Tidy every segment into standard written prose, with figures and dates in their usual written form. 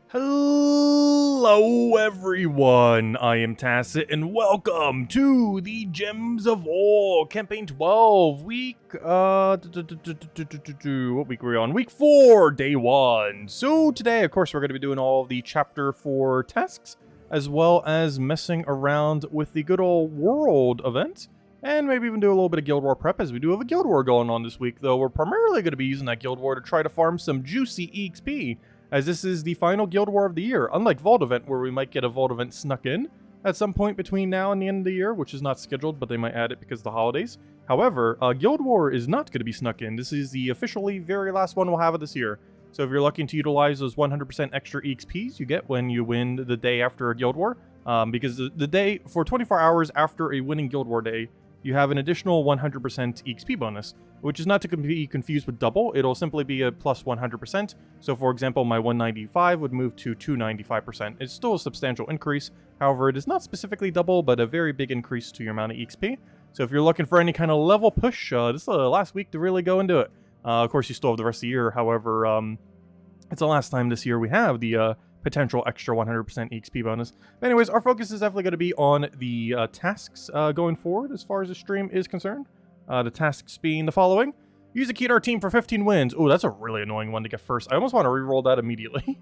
Hello everyone, I am Tacit and welcome to the Gems of War Campaign 12 week, what week are we on? Week 4, day 1. So today, of course, we're going to be doing all the chapter 4 tasks, as well as messing around with the good old world event, and maybe even do a little bit of Guild War prep, as we do have a Guild War going on this week, though we're primarily going to be using that Guild War to try to farm some juicy EXP, as this is the final Guild War of the year, unlike Vault Event, where we might get a Vault Event snuck in at some point between now and the end of the year, which is not scheduled, but they might add it because of the holidays. However, Guild War is not going to be snuck in. This is the officially very last one we'll have of this year. So if you're looking to utilize those 100% extra EXPs you get when you win the day after a Guild War, because the day, for 24 hours after a winning Guild War day, you have an additional 100% EXP bonus, which is not to be confused with double. It'll simply be a plus 100%. So for example, my 195 would move to 295%. It's still a substantial increase. However, it is not specifically double, but a very big increase to your amount of EXP. So if you're looking for any kind of level push, this is the last week to really go into it. Of course, you still have the rest of the year. However, it's the last time this year we have the potential extra 100% EXP bonus. But anyways, our focus is definitely going to be on the tasks going forward as far as the stream is concerned. The tasks being the following. Use a Kedar team for 15 wins. Oh, that's a really annoying one to get first. I almost want to re-roll that immediately.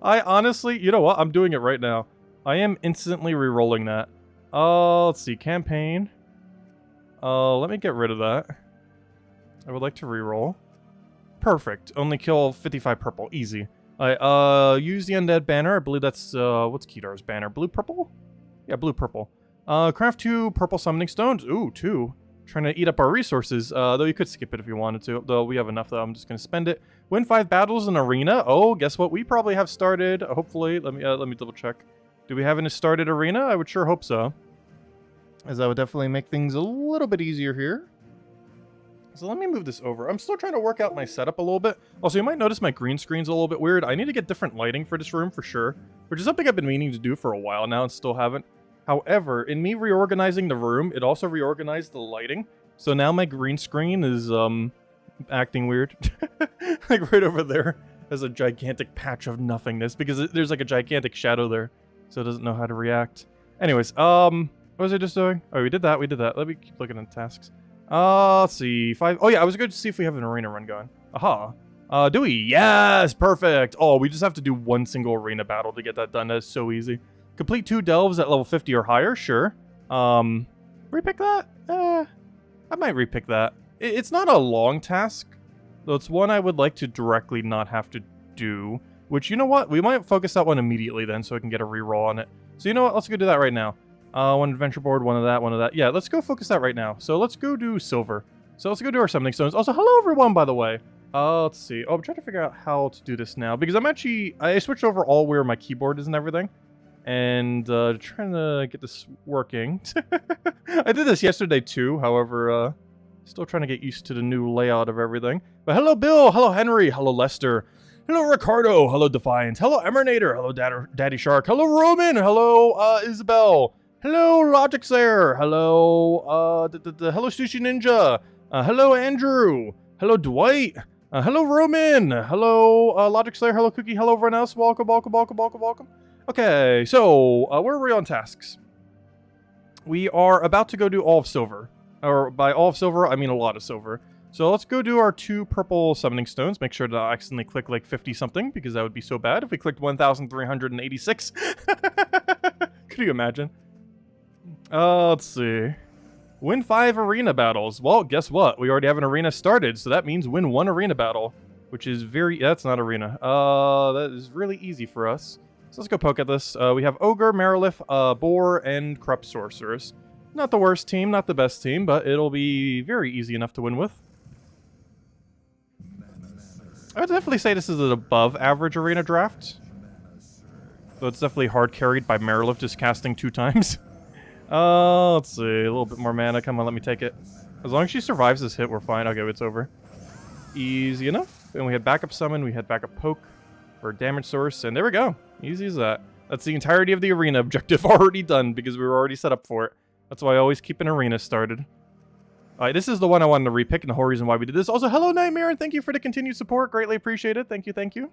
I honestly, you know what? I'm doing it right now. I am instantly re-rolling that. Let's see. Campaign. Let me get rid of that. I would like to re-roll. Perfect. Only kill 55 purple. Easy. Use the undead banner. I believe that's, what's Kedar's banner? Blue-purple? Yeah, blue-purple. Craft 2 purple summoning stones. Ooh, 2. Trying to eat up our resources, though you could skip it if you wanted to. Though we have enough, though. I'm just going to spend it. Win 5 battles in arena. Oh, guess what? We probably have started. Hopefully, let me double check. Do we have any started arena? I would sure hope so, as that would definitely make things a little bit easier here. So let me move this over. I'm still trying to work out my setup a little bit. Also, you might notice my green screen's a little bit weird. I need to get different lighting for this room for sure, which is something I've been meaning to do for a while now and still haven't. However, in me reorganizing the room, it also reorganized the lighting. So now my green screen is acting weird. Like right over there has a gigantic patch of nothingness because there's like a gigantic shadow there. So it doesn't know how to react. Anyways, what was I just doing? Oh, we did that. Let me keep looking at tasks. Let's see. 5. Oh, yeah, I was good to see if we have an arena run going. Aha. Do we? Yes, perfect. Oh, we just have to do one single arena battle to get that done. That's so easy. Complete 2 delves at level 50 or higher. Sure. Repick that? I might repick that. It's not a long task, though it's one I would like to directly not have to do. Which, you know what? We might focus that one immediately then so I can get a reroll on it. So you know what? Let's go do that right now. One adventure board, one of that. Yeah, let's go focus that right now. So let's go do silver. So let's go do our summoning stones. Also, hello everyone, by the way. Let's see. Oh, I'm trying to figure out how to do this now. Because I switched over all where my keyboard is and everything. And trying to get this working. I did this yesterday too, however, still trying to get used to the new layout of everything. But hello Bill, hello Henry, hello Lester, hello Ricardo, hello Defiant, hello Emernator, hello Daddy Shark, hello Roman, hello Isabel. Hello, Logic Slayer. Hello, hello, Sushi Ninja. Hello, Andrew. Hello, Dwight. Hello, Roman. Hello, Logic Slayer. Hello, Cookie. Hello, everyone else. Welcome. Okay, so, where are we on tasks? We are about to go do all of silver. Or, by all of silver, I mean a lot of silver. So, let's go do our 2 purple summoning stones. Make sure to not accidentally click, like, 50-something, because that would be so bad if we clicked 1,386. Could you imagine? Let's see. Win 5 arena battles. Well, guess what? We already have an arena started, so that means win 1 arena battle, which is that's not arena. That is really easy for us. So let's go poke at this. We have Ogre, Marilith, Boar, and Corrupt Sorceress. Not the worst team, not the best team, but it'll be very easy enough to win with. I would definitely say this is an above average arena draft. Though it's definitely hard carried by Marilith just casting 2 times. Let's see, a little bit more mana. Come on, let me take it. As long as she survives this hit, we're fine. Okay, it's over. Easy enough. And we had backup summon, we had backup poke for damage source, and there we go. Easy as that. That's the entirety of the arena objective already done because we were already set up for it. That's why I always keep an arena started. Alright, this is the one I wanted to repick and the whole reason why we did this. Also, hello Nightmare, and thank you for the continued support. Greatly appreciated. Thank you, thank you.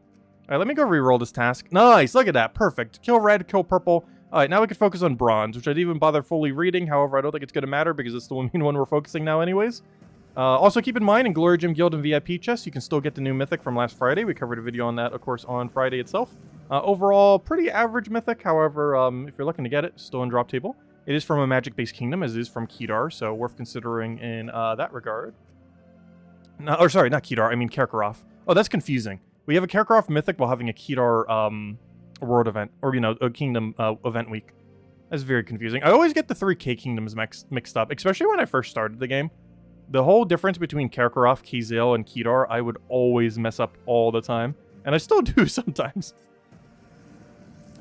Alright, let me go reroll this task. Nice, look at that. Perfect. Kill red, kill purple. Alright, now we can focus on bronze, which I didn't even bother fully reading. However, I don't think it's going to matter because it's the main one we're focusing now anyways. Also, keep in mind, in Glory Gym Guild and VIP chests, you can still get the new mythic from last Friday. We covered a video on that, of course, on Friday itself. Overall, pretty average mythic. However, if you're looking to get it, still in drop table. It is from a magic-based kingdom, as it is from Kedar, so worth considering in that regard. No, or sorry, not Kedar, I mean Karkaroth. Oh, that's confusing. We have a Karkaroth mythic while having a Kedar world event, or, you know, a kingdom event week. That's very confusing. I always get the 3K kingdoms mixed up, especially when I first started the game. The whole difference between Karkaroth, Kazale, and Kedar, I would always mess up all the time. And I still do sometimes.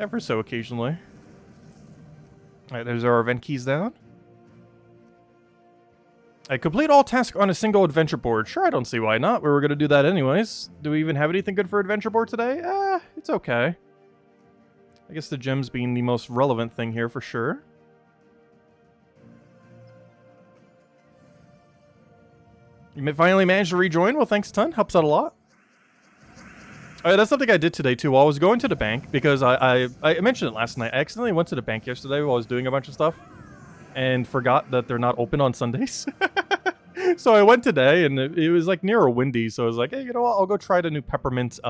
Ever so occasionally. Alright, there's our event keys down. I complete all tasks on a single adventure board. Sure, I don't see why not. We were going to do that anyways. Do we even have anything good for adventure board today? It's okay. I guess the gems being the most relevant thing here for sure. You finally managed to rejoin? Well, thanks a ton. Helps out a lot. That's something I did today, too. While I was going to the bank, because I mentioned it last night. I accidentally went to the bank yesterday while I was doing a bunch of stuff. And forgot that they're not open on Sundays. So I went today, and it was, like, near a Wendy's. So I was like, hey, you know what? I'll go try the new Peppermint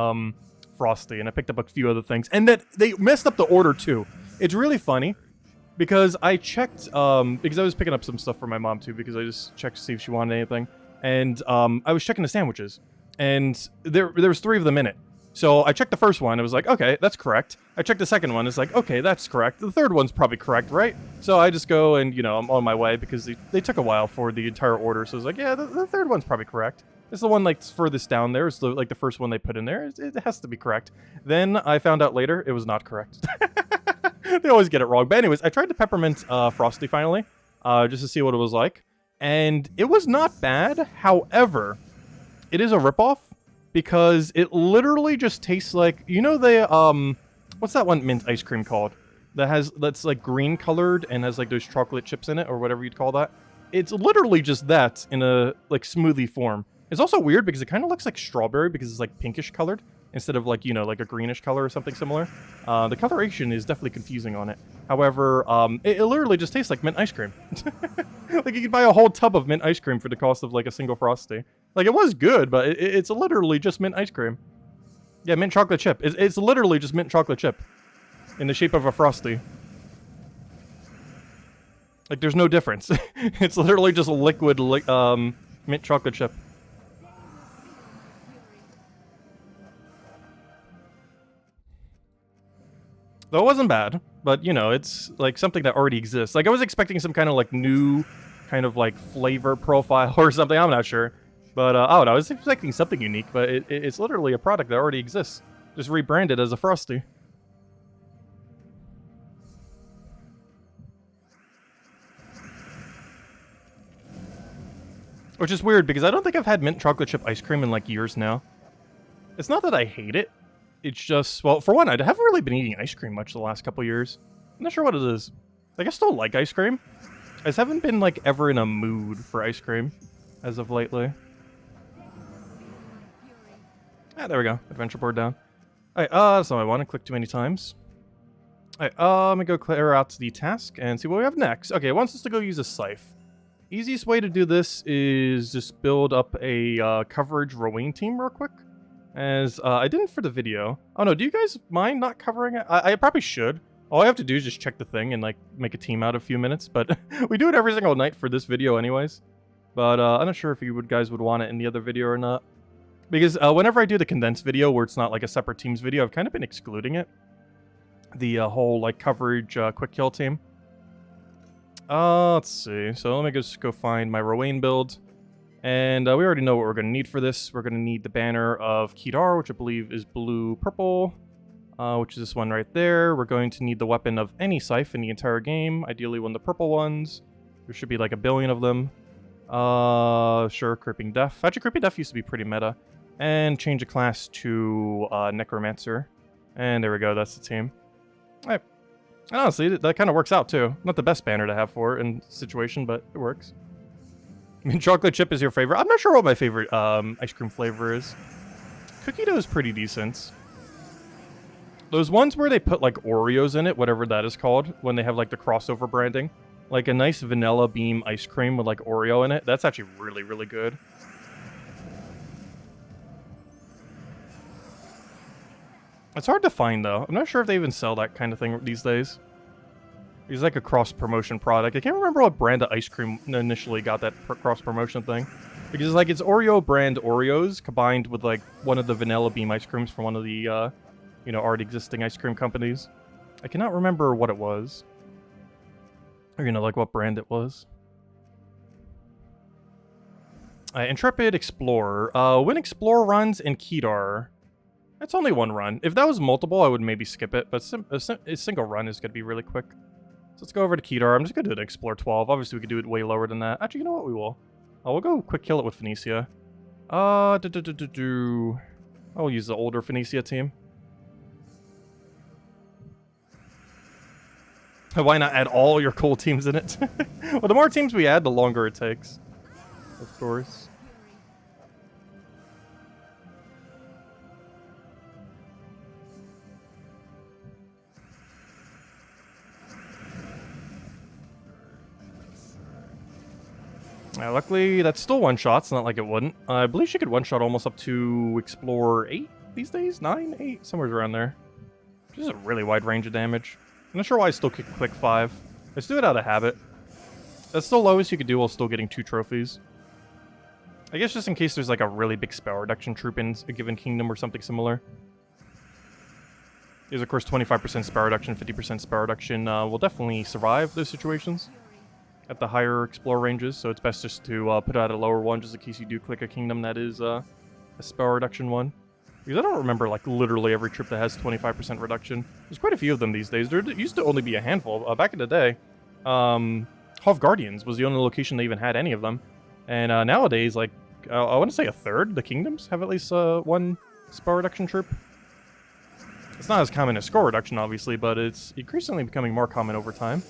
Frosty. And I picked up a few other things. And that they messed up the order, too. It's really funny. Because I checked, because I was picking up some stuff for my mom, too. Because I just checked to see if she wanted anything. And I was checking the sandwiches, and there was 3 of them in it. So I checked the first one. I was like, okay, that's correct. I checked the second one. It's like, okay, that's correct. The third one's probably correct, right? So I just go and, you know, I'm on my way because they took a while for the entire order. So I was like, yeah, the third one's probably correct. It's the one like furthest down there. It's like the first one they put in there. It has to be correct. Then I found out later it was not correct. They always get it wrong. But anyways, I tried the Peppermint Frosty finally, just to see what it was like. And it was not bad. However, it is a ripoff because it literally just tastes like, you know, what's that one mint ice cream called? That's like green colored and has like those chocolate chips in it or whatever you'd call that. It's literally just that in a like smoothie form. It's also weird because it kind of looks like strawberry because it's like pinkish colored instead of like, you know, like a greenish color or something similar. The coloration is definitely confusing on it. However, it literally just tastes like mint ice cream. Like you could buy a whole tub of mint ice cream for the cost of like a single Frosty. Like it was good, but it's literally just mint ice cream. Yeah, mint chocolate chip. It's literally just mint chocolate chip in the shape of a Frosty. Like there's no difference. It's literally just a liquid mint chocolate chip. Though it wasn't bad, but you know, it's like something that already exists. Like I was expecting some kind of like new kind of like flavor profile or something. I'm not sure. But I don't know, I was expecting something unique, but it's literally a product that already exists. Just rebranded as a Frosty. Which is weird because I don't think I've had mint chocolate chip ice cream in like years now. It's not that I hate it. It's just, well, for one, I haven't really been eating ice cream much the last couple years. I'm not sure what it is. Like, I still like ice cream. I just haven't been, like, ever in a mood for ice cream as of lately. Ah, there we go. Adventure board down. Alright, that's not what I want to click too many times. Alright, let me go clear out the task and see what we have next. Okay, it wants us to go use a scythe. Easiest way to do this is just build up a coverage Rowan team real quick. As I didn't for the video. Oh no, do you guys mind not covering it? I probably should. All I have to do is just check the thing and like make a team out of a few minutes. But we do it every single night for this video anyways. But I'm not sure if you guys would want it in the other video or not. Because whenever I do the condensed video where it's not like a separate teams video, I've kind of been excluding it. The whole like coverage quick kill team. Let's see. So let me just go find my Rowan build. And we already know what we're going to need for this. We're going to need the banner of Kedar, which I believe is blue-purple, which is this one right there. We're going to need the weapon of any scythe in the entire game, ideally one of the purple ones. There should be like 1 billion of them. Sure, Creeping Death. Actually, Creeping Death used to be pretty meta. And change the class to Necromancer. And there we go, that's the team. Alright. And honestly, that kind of works out too. Not the best banner to have for it in the situation, but it works. I mean, chocolate chip is your favorite. I'm not sure what my favorite ice cream flavor is. Cookie dough is pretty decent. Those ones where they put like Oreos in it, whatever that is called, when they have like the crossover branding. Like a nice vanilla beam ice cream with like Oreo in it. That's actually really, really good. It's hard to find though. I'm not sure if they even sell that kind of thing these days. It's like a cross-promotion product. I can't remember what brand of ice cream initially got that cross-promotion thing. Because like it's Oreo brand Oreos combined with like one of the vanilla beam ice creams from one of the, you know, already existing ice cream companies. I cannot remember what it was. Or, you know, like what brand it was. Intrepid Explorer. When Explorer runs in Kedar. That's only one run. If that was multiple, I would maybe skip it. But a single run is going to be really quick. So let's go over to Kedar. I'm just going to do an Explore 12. Obviously, we could do it way lower than that. Actually, you know what? We will. We'll go quick kill it with Phoenicia. I'll use the older Phoenicia team. Why not add all your cool teams in it? Well, the more teams we add, the longer it takes. Of course. Luckily, that's still one-shots, not like it wouldn't. I believe she could one-shot almost up to Explore 8 these days? 9? 8? Somewhere around there. Which is a really wide range of damage. I'm not sure why I still click 5. I just do it out of habit. That's the lowest you could do while still getting 2 trophies. I guess just in case there's like a really big spell reduction troop in a given kingdom or something similar. There's of course 25% spell reduction, 50% spell reduction will definitely survive those situations at the higher explore ranges, so it's best just to put out a lower one just in case you do click a kingdom that is a spell reduction one. Because I don't remember like literally every troop that has 25% reduction. There's quite a few of them these days. There used to only be a handful. Back in the day, Hov Guardians was the only location they even had any of them. And nowadays, like, I want to say a third of the kingdoms have at least one spell reduction troop. It's not as common as score reduction, obviously, but it's increasingly becoming more common over time.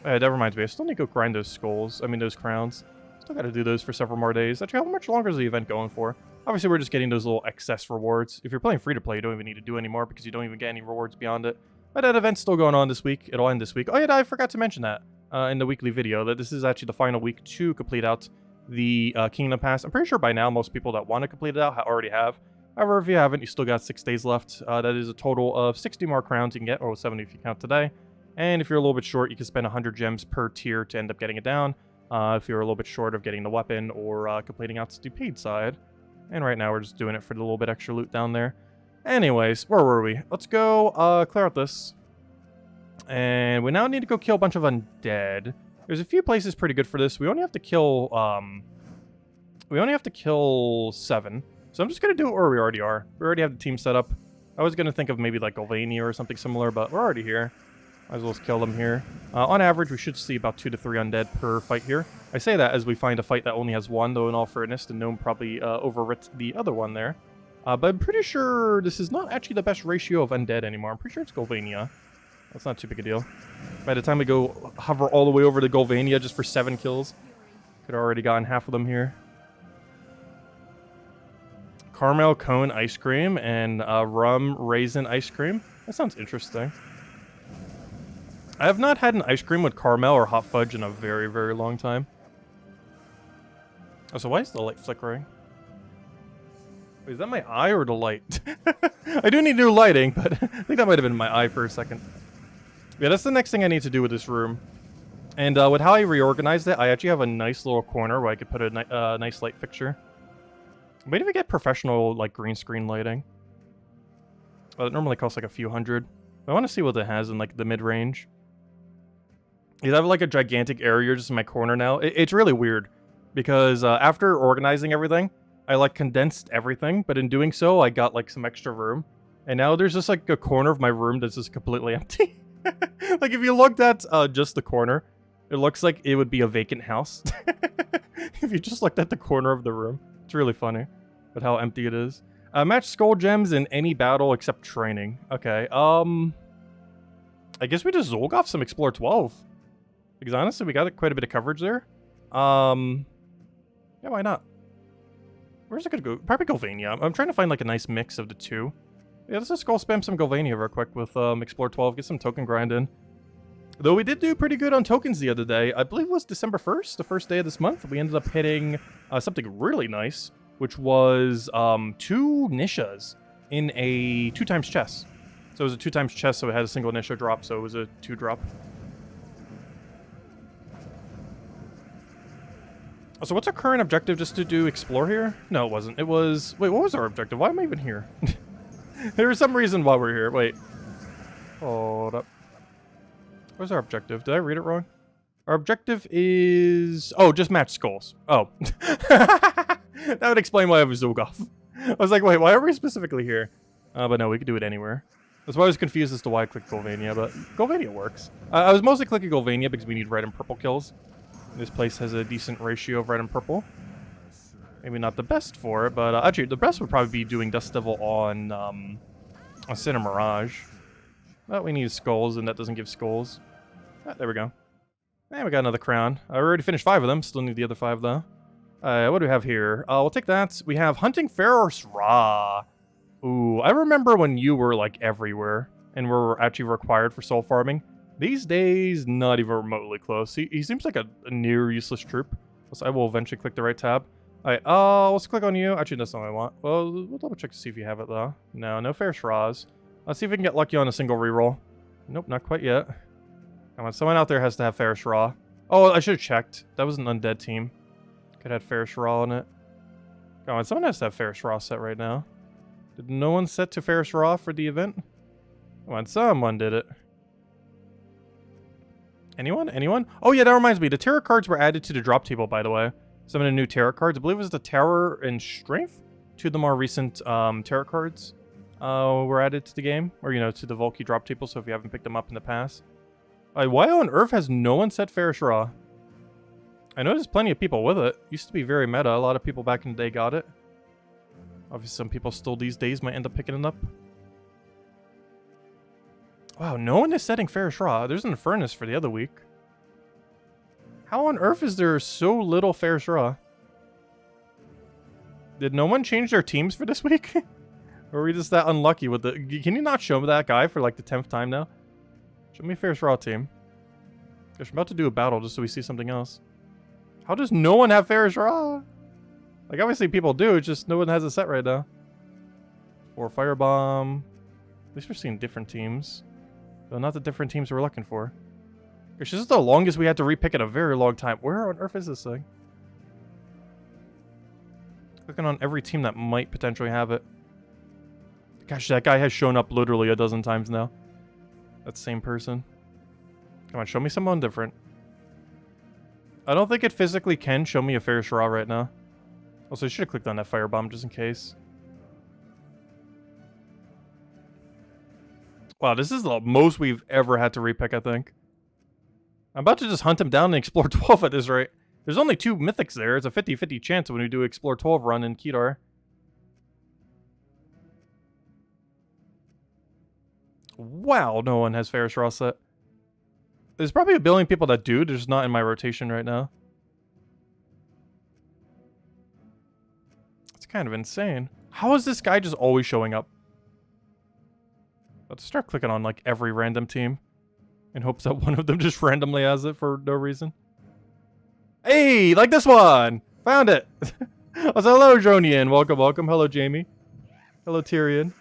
That reminds me, I still need to go grind those skulls. I mean, those crowns. Still got to do those for several more days. Actually, how much longer is the event going for? Obviously, we're just getting those little excess rewards. If you're playing free-to-play, you don't even need to do anymore because you don't even get any rewards beyond it. But that event's still going on this week. It'll end this week. Oh, yeah, I forgot to mention that in the weekly video, that this is actually the final week to complete out the Kingdom Pass. I'm pretty sure by now most people that want to complete it out already have. However, if you haven't, you still got 6 days left. That is a total of 60 more crowns you can get, or 70 if you count today. And if you're a little bit short, you can spend 100 gems per tier to end up getting it down. If you're a little bit short of getting the weapon or completing out the paid side. And right now we're just doing it for the little bit extra loot down there. Anyways, where were we? Let's go clear out this. And we now need to go kill a bunch of undead. There's a few places pretty good for this. We only have to kill 7. So I'm just gonna do it where we already are. We already have the team set up. I was gonna think of maybe like Golvania or something similar, but we're already here. Might as well just kill them here. On average, we should see about 2 to 3 undead per fight here. I say that as we find a fight that only has 1, though in all fairness, the gnome probably overwrit the other one there. But I'm pretty sure this is not actually the best ratio of undead anymore. I'm pretty sure it's Golvania. That's not too big a deal. By the time we go hover all the way over to Golvania just for 7 kills, could have already gotten half of them here. Caramel cone ice cream and rum raisin ice cream. That sounds interesting. I have not had an ice cream with caramel or hot fudge in a very, very long time. Oh, so why is the light flickering? Wait, is that my eye or the light? I do need new lighting, but I think that might have been my eye for a second. Yeah, that's the next thing I need to do with this room. And with how I reorganized it, I actually have a nice little corner where I could put a nice light fixture. Maybe we get professional, like, green screen lighting. Well, it normally costs like a few hundred. I want to see what it has in, like, the mid-range. I have, like, a gigantic area just in my corner now. It's really weird. Because after organizing everything, I, like, condensed everything. But in doing so, I got, like, some extra room. And now there's just, like, a corner of my room that's just completely empty. Like, if you looked at just the corner, it looks like it would be a vacant house. If you just looked at the corner of the room. It's really funny, but how empty it is. Match skull gems in any battle except training. Okay, I guess we just Zolgoth some Explore 12. Because honestly, we got quite a bit of coverage there. Yeah, why not? Where's it gonna go? Probably Golvania. I'm trying to find like a nice mix of the two. Yeah, let's just go spam some Golvania real quick with Explore 12, get some token grind in. Though we did do pretty good on tokens the other day. I believe it was December 1st, the first day of this month. We ended up hitting something really nice, which was 2 Nishas in a 2x chest. So it was a 2x chest, so it had a single Nisha drop, so it was a 2 drop. So what's our current objective? Just to do explore here? No, it wasn't. It was... Wait, what was our objective? Why am I even here? There was some reason why we're here. Wait. Hold up. What's our objective? Did I read it wrong? Our objective is... Oh, just match skulls. Oh. That would explain why I was Zul'Goth. I was like, wait, why are we specifically here? But no, we could do it anywhere. That's why I was confused as to why I clicked Golvania, but Golvania works. I was mostly clicking Golvania because we need red and purple kills. This place has a decent ratio of red and purple. Maybe not the best for it, but actually the best would probably be doing Dust Devil on Sinner Mirage. But we need skulls, and that doesn't give skulls. Ah, there we go. And we got another crown. I already finished 5 of them. Still need the other 5 though. What do we have here? We'll take that. We have Hunting Ferros Ra. Ooh, I remember when you were like everywhere and were actually required for soul farming. These days, not even remotely close. He seems like a near useless troop. So I will eventually click the right tab. Alright, let's click on you. Actually, that's not what I want. Well, we'll double check to see if you have it though. No Ferros Ras. Let's see if we can get lucky on a single reroll. Nope, not quite yet. Come on, someone out there has to have Ferros Ra. Oh, I should have checked. That was an undead team. Could have had Ferros Ra on it. Come on, someone has to have Ferros Ra set right now. Did no one set to Ferros Ra for the event? Come on, someone did it. Anyone? Oh yeah, that reminds me. The tarot cards were added to the drop table, by the way. Some of the new tarot cards. I believe it was the Terror and Strength. 2 of the more recent tarot cards were added to the game. Or, to the Volky drop table, so if you haven't picked them up in the past. Why on earth has no one set Ferros Ra? I know there's plenty of people with it. Used to be very meta. A lot of people back in the day got it. Obviously, some people still these days might end up picking it up. Wow, no one is setting Ferros Ra. There's an Furnace for the other week. How on earth is there so little Ferros Ra? Did no one change their teams for this week? Or are we just that unlucky with the... Can you not show me that guy for like the 10th time now? Show me a Ferros Ra team. Gosh, I'm about to do a battle just so we see something else. How does no one have Ferros Ra? Like, obviously people do, it's just no one has a set right now. 4 Firebomb. At least we're seeing different teams. Though not the different teams we're looking for. Gosh, this is the longest we had to repick in a very long time. Where on earth is this thing? Clicking on every team that might potentially have it. Gosh, that guy has shown up literally a dozen times now. That same person. Come on, show me someone different. I don't think it physically can show me a Ferros Ra right now. Also, I should have clicked on that Firebomb just in case. Wow, this is the most we've ever had to repick, I think. I'm about to just hunt him down and explore 12 at this rate. There's only 2 mythics there. It's a 50-50 chance when we do explore 12 run in Kedar. Wow, no one has Ferros Ra set. There's probably a billion people that do. They're just not in my rotation right now. It's kind of insane. How is this guy just always showing up? Let's start clicking on like every random team in hopes that one of them just randomly has it for no reason. Hey, like this one! Found it! Hello, Jonian. Welcome. Hello, Jamie. Hello, Tyrion.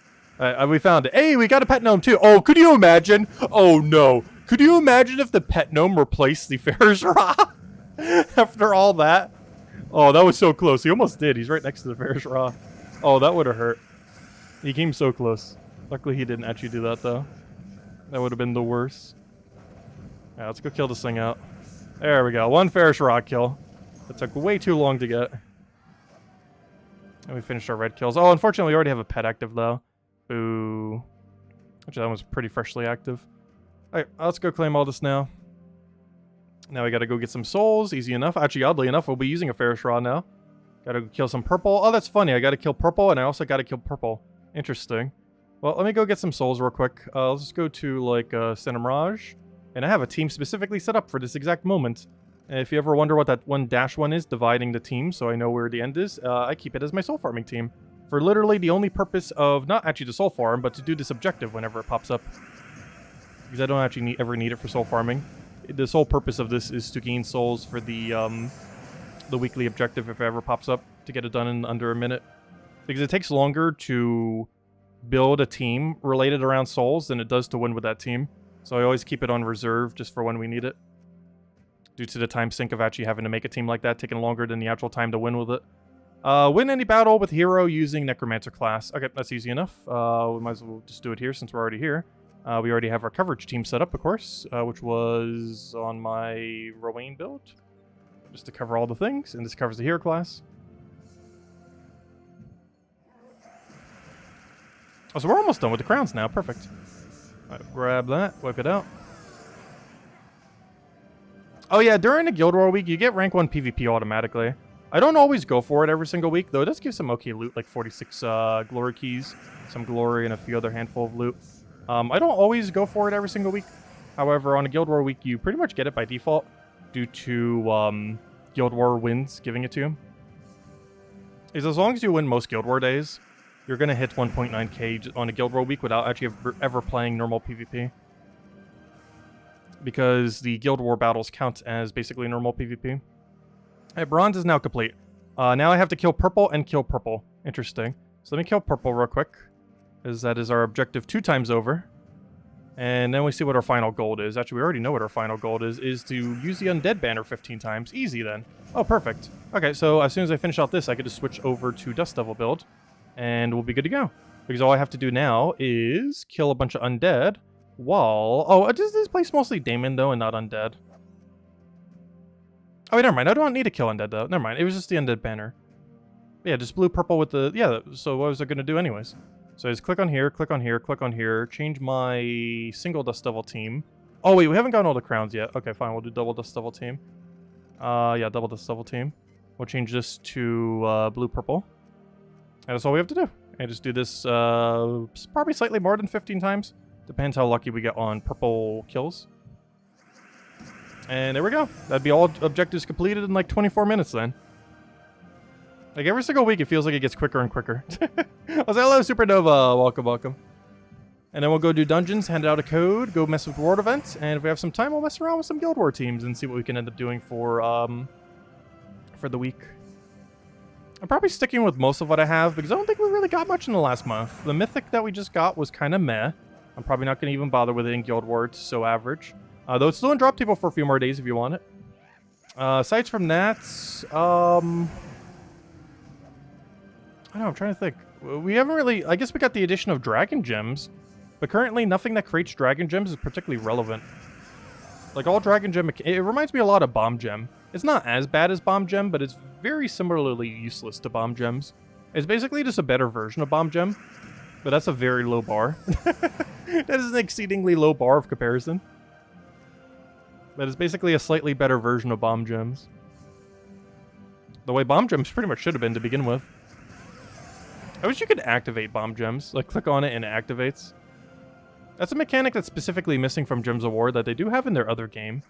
We found it. Hey, we got a pet gnome too. Oh, could you imagine? Oh no. Could you imagine if the pet gnome replaced the Ferros Ra? After all that? Oh, that was so close. He almost did. He's right next to the Ferros Ra. Oh, that would have hurt. He came so close. Luckily, he didn't actually do that, though. That would have been the worst. Yeah, let's go kill this thing out. There we go. 1 Ferros Ra kill. That took way too long to get. And we finished our red kills. Oh, unfortunately, we already have a pet active, though. Boo. Actually, that one's pretty freshly active. Alright, let's go claim all this now. Now we gotta go get some souls. Easy enough. Actually, oddly enough, we'll be using a Ferros Ra now. Gotta kill some purple. Oh, that's funny. I gotta kill purple, and I also gotta kill purple. Interesting. Well, let me go get some souls real quick. Let's just go to, like, Sinner Mirage. And I have a team specifically set up for this exact moment. And if you ever wonder what that 1-1 is, dividing the team so I know where the end is, I keep it as my soul farming team. for literally the only purpose of not actually the soul farm, but to do this objective whenever it pops up. Because I don't actually ever need it for soul farming. The sole purpose of this is to gain souls for the weekly objective if it ever pops up, to get it done in under a minute. Because it takes longer to build a team related around souls than it does to win with that team. So I always keep it on reserve just for when we need it. Due to the time sink of actually having to make a team like that, taking longer than the actual time to win with it. Win any battle with hero using Necromancer class. Okay, that's easy enough. We might as well just do it here since we're already here. We already have our coverage team set up, of course, which was on my Rowain build. Just to cover all the things, and this covers the hero class. Oh, so we're almost done with the crowns now. Perfect. Alright, grab that, wipe it out. Oh yeah, during the Guild War week, you get rank 1 PvP automatically. I don't always go for it every single week, though it does give some okay loot, like 46 glory keys, some glory, and a few other handful of loot. I don't always go for it every single week. However, on a Guild War week, you pretty much get it by default due to Guild War wins giving it to you. Is as long as you win most Guild War days, you're going to hit 1.9k on a Guild War week without actually ever playing normal PvP. Because the Guild War battles count as basically normal PvP. Hey, bronze is now complete. Now I have to kill purple and kill purple. Interesting. So let me kill purple real quick, as that is our objective 2 times over. And then we see what our final gold is. Actually, we already know what our final gold is to use the Undead banner 15 times. Easy, then. Oh, perfect. Okay, so as soon as I finish out this, I get to switch over to Dust Devil build, and we'll be good to go. Because all I have to do now is kill a bunch of Undead, while... Oh, does this place mostly Daemon, though, and not Undead? Oh, wait, never mind. I don't need to kill Undead, though. Never mind. It was just the Undead banner. Yeah, just blue, purple with the... Yeah, so what was I going to do anyways? So I just click on here, click on here, click on here, change my single Dust Devil team. Oh wait, we haven't gotten all the crowns yet. Okay, fine, we'll do double Dust Devil team. Yeah, double Dust Devil team. We'll change this to blue, purple. And that's all we have to do. And just do this probably slightly more than 15 times. Depends how lucky we get on purple kills. And there we go. That'd be all objectives completed in like 24 minutes then. Like every single week, it feels like it gets quicker and quicker. I was like, hello, Supernova. Welcome, welcome. And then we'll go do dungeons, hand out a code, go mess with reward events, and if we have some time, we'll mess around with some Guild War teams and see what we can end up doing for the week. I'm probably sticking with most of what I have because I don't think we really got much in the last month. The mythic that we just got was kind of meh. I'm probably not going to even bother with it in Guild War. It's so average. Though it's still in drop table for a few more days if you want it. Aside from that, I don't know, I'm trying to think. We haven't really... I guess we got the addition of Dragon Gems, but currently nothing that creates Dragon Gems is particularly relevant. Like, all Dragon Gem... It reminds me a lot of Bomb Gem. It's not as bad as Bomb Gem, but it's very similarly useless to Bomb Gems. It's basically just a better version of Bomb Gem, but that's a very low bar. That is an exceedingly low bar of comparison. But it's basically a slightly better version of Bomb Gems. The way Bomb Gems pretty much should have been to begin with. I wish you could activate Bomb Gems. Like, click on it and it activates. That's a mechanic that's specifically missing from Gems of War that they do have in their other game.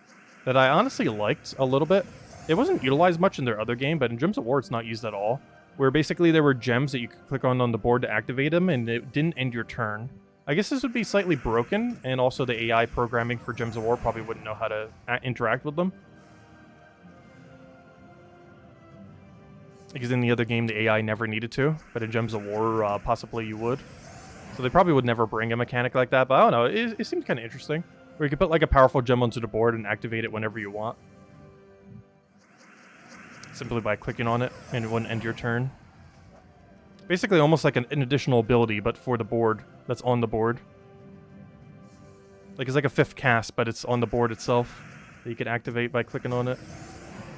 That I honestly liked a little bit. It wasn't utilized much in their other game, but in Gems of War it's not used at all. Where basically there were gems that you could click on the board to activate them, and it didn't end your turn. I guess this would be slightly broken, and also the AI programming for Gems of War probably wouldn't know how to interact with them. Because in the other game, the AI never needed to, but in Gems of War, possibly you would. So they probably would never bring a mechanic like that, but I don't know, it seems kind of interesting. Where you could put like a powerful gem onto the board and activate it whenever you want. Simply by clicking on it, and it wouldn't end your turn. Basically almost like an additional ability, but for the board, that's on the board. Like it's like a 5th cast, but it's on the board itself that you can activate by clicking on it.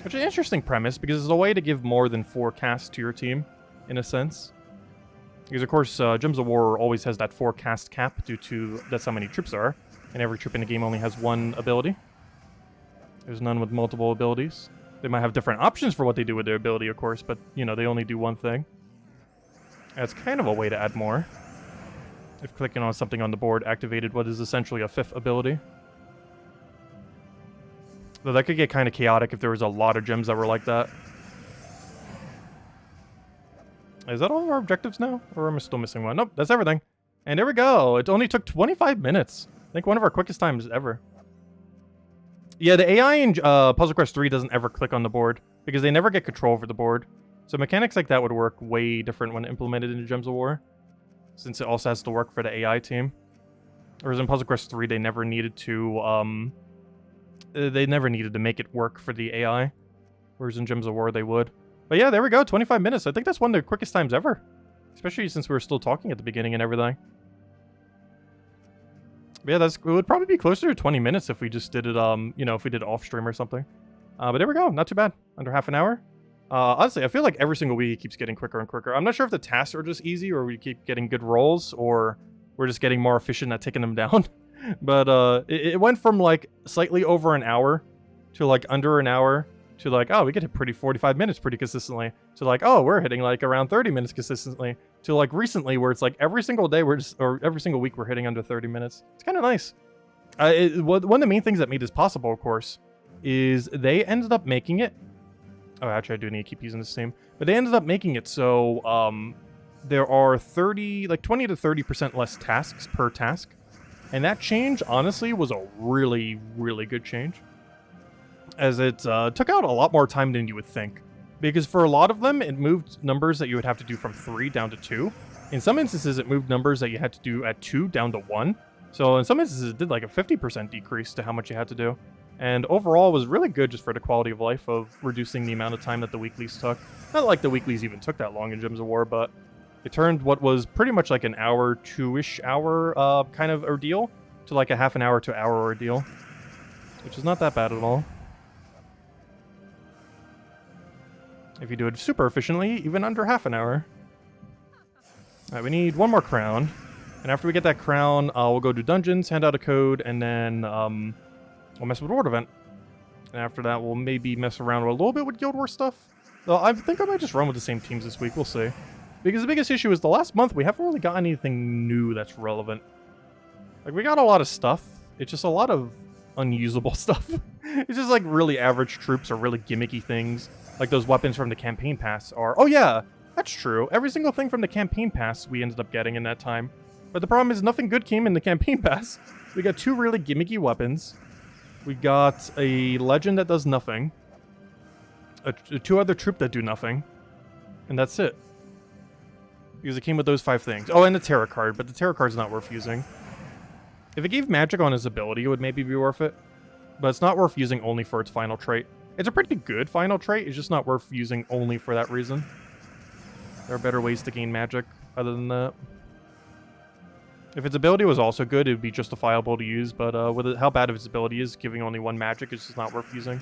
Which is an interesting premise, because it's a way to give more than 4 casts to your team, in a sense. Because of course, Gems of War always has that 4 cast cap, due to that's how many troops there are. And every troop in the game only has 1 ability. There's none with multiple abilities. They might have different options for what they do with their ability, of course, but, you know, they only do one thing. That's kind of a way to add more. If clicking on something on the board activated what is essentially a 5th ability. Though that could get kind of chaotic if there was a lot of gems that were like that. Is that all of our objectives now? Or am I still missing one? Nope, that's everything. And there we go. It only took 25 minutes. I think one of our quickest times ever. Yeah, the AI in Puzzle Quest 3 doesn't ever click on the board because they never get control over the board. So mechanics like that would work way different when implemented into Gems of War, since it also has to work for the AI team. Whereas in Puzzle Quest 3, they never needed to make it work for the AI. Whereas in Gems of War, they would. But yeah, there we go, 25 minutes. I think that's one of the quickest times ever. Especially since we were still talking at the beginning and everything. But yeah, it would probably be closer to 20 minutes if we just did it, you know, if we did off stream or something. But there we go, not too bad. Under half an hour. Honestly, I feel like every single week it keeps getting quicker and quicker. I'm not sure if the tasks are just easy or we keep getting good rolls or we're just getting more efficient at taking them down. But it went from like slightly over an hour to like under an hour to like, oh, we get hit pretty 45 minutes pretty consistently, to like, oh, we're hitting like around 30 minutes consistently, to like recently where it's like every single day or every single week we're hitting under 30 minutes. It's kind of nice. One of the main things that made this possible, of course, is they ended up making it. Oh, actually, I do need to keep using this same. But they ended up making it so there are 20 to 30% less tasks per task. And that change, honestly, was a really, really good change. As it took out a lot more time than you would think. Because for a lot of them, it moved numbers that you would have to do from 3 down to 2. In some instances, it moved numbers that you had to do at 2 down to 1. So in some instances, it did like a 50% decrease to how much you had to do. And overall, it was really good just for the quality of life of reducing the amount of time that the weeklies took. Not like the weeklies even took that long in Gems of War, but it turned what was pretty much like an hour, 2-ish hour kind of ordeal to like a half an hour to hour ordeal. Which is not that bad at all. If you do it super efficiently, even under half an hour. Alright, we need one more crown. And after we get that crown, we'll go to dungeons, hand out a code, and then we'll mess with World Event. And after that, we'll maybe mess around a little bit with Guild Wars stuff. Though I think I might just run with the same teams this week, we'll see. Because the biggest issue is the last month, we haven't really got anything new that's relevant. Like, we got a lot of stuff. It's just a lot of unusable stuff. It's just like really average troops or really gimmicky things. Like those weapons from the campaign pass are... Oh yeah, that's true. Every single thing from the campaign pass we ended up getting in that time. But the problem is nothing good came in the campaign pass. We got 2 really gimmicky weapons. We got a legend that does nothing. 2 other troop that do nothing. And that's it. Because it came with those 5 things. Oh, and the tarot card, but the tarot card's not worth using. If it gave magic on his ability, it would maybe be worth it. But it's not worth using only for its final trait. It's a pretty good final trait, it's just not worth using only for that reason. There are better ways to gain magic other than that. If its ability was also good, it would be justifiable to use, but with how bad of its ability is, giving only 1 magic is just not worth using.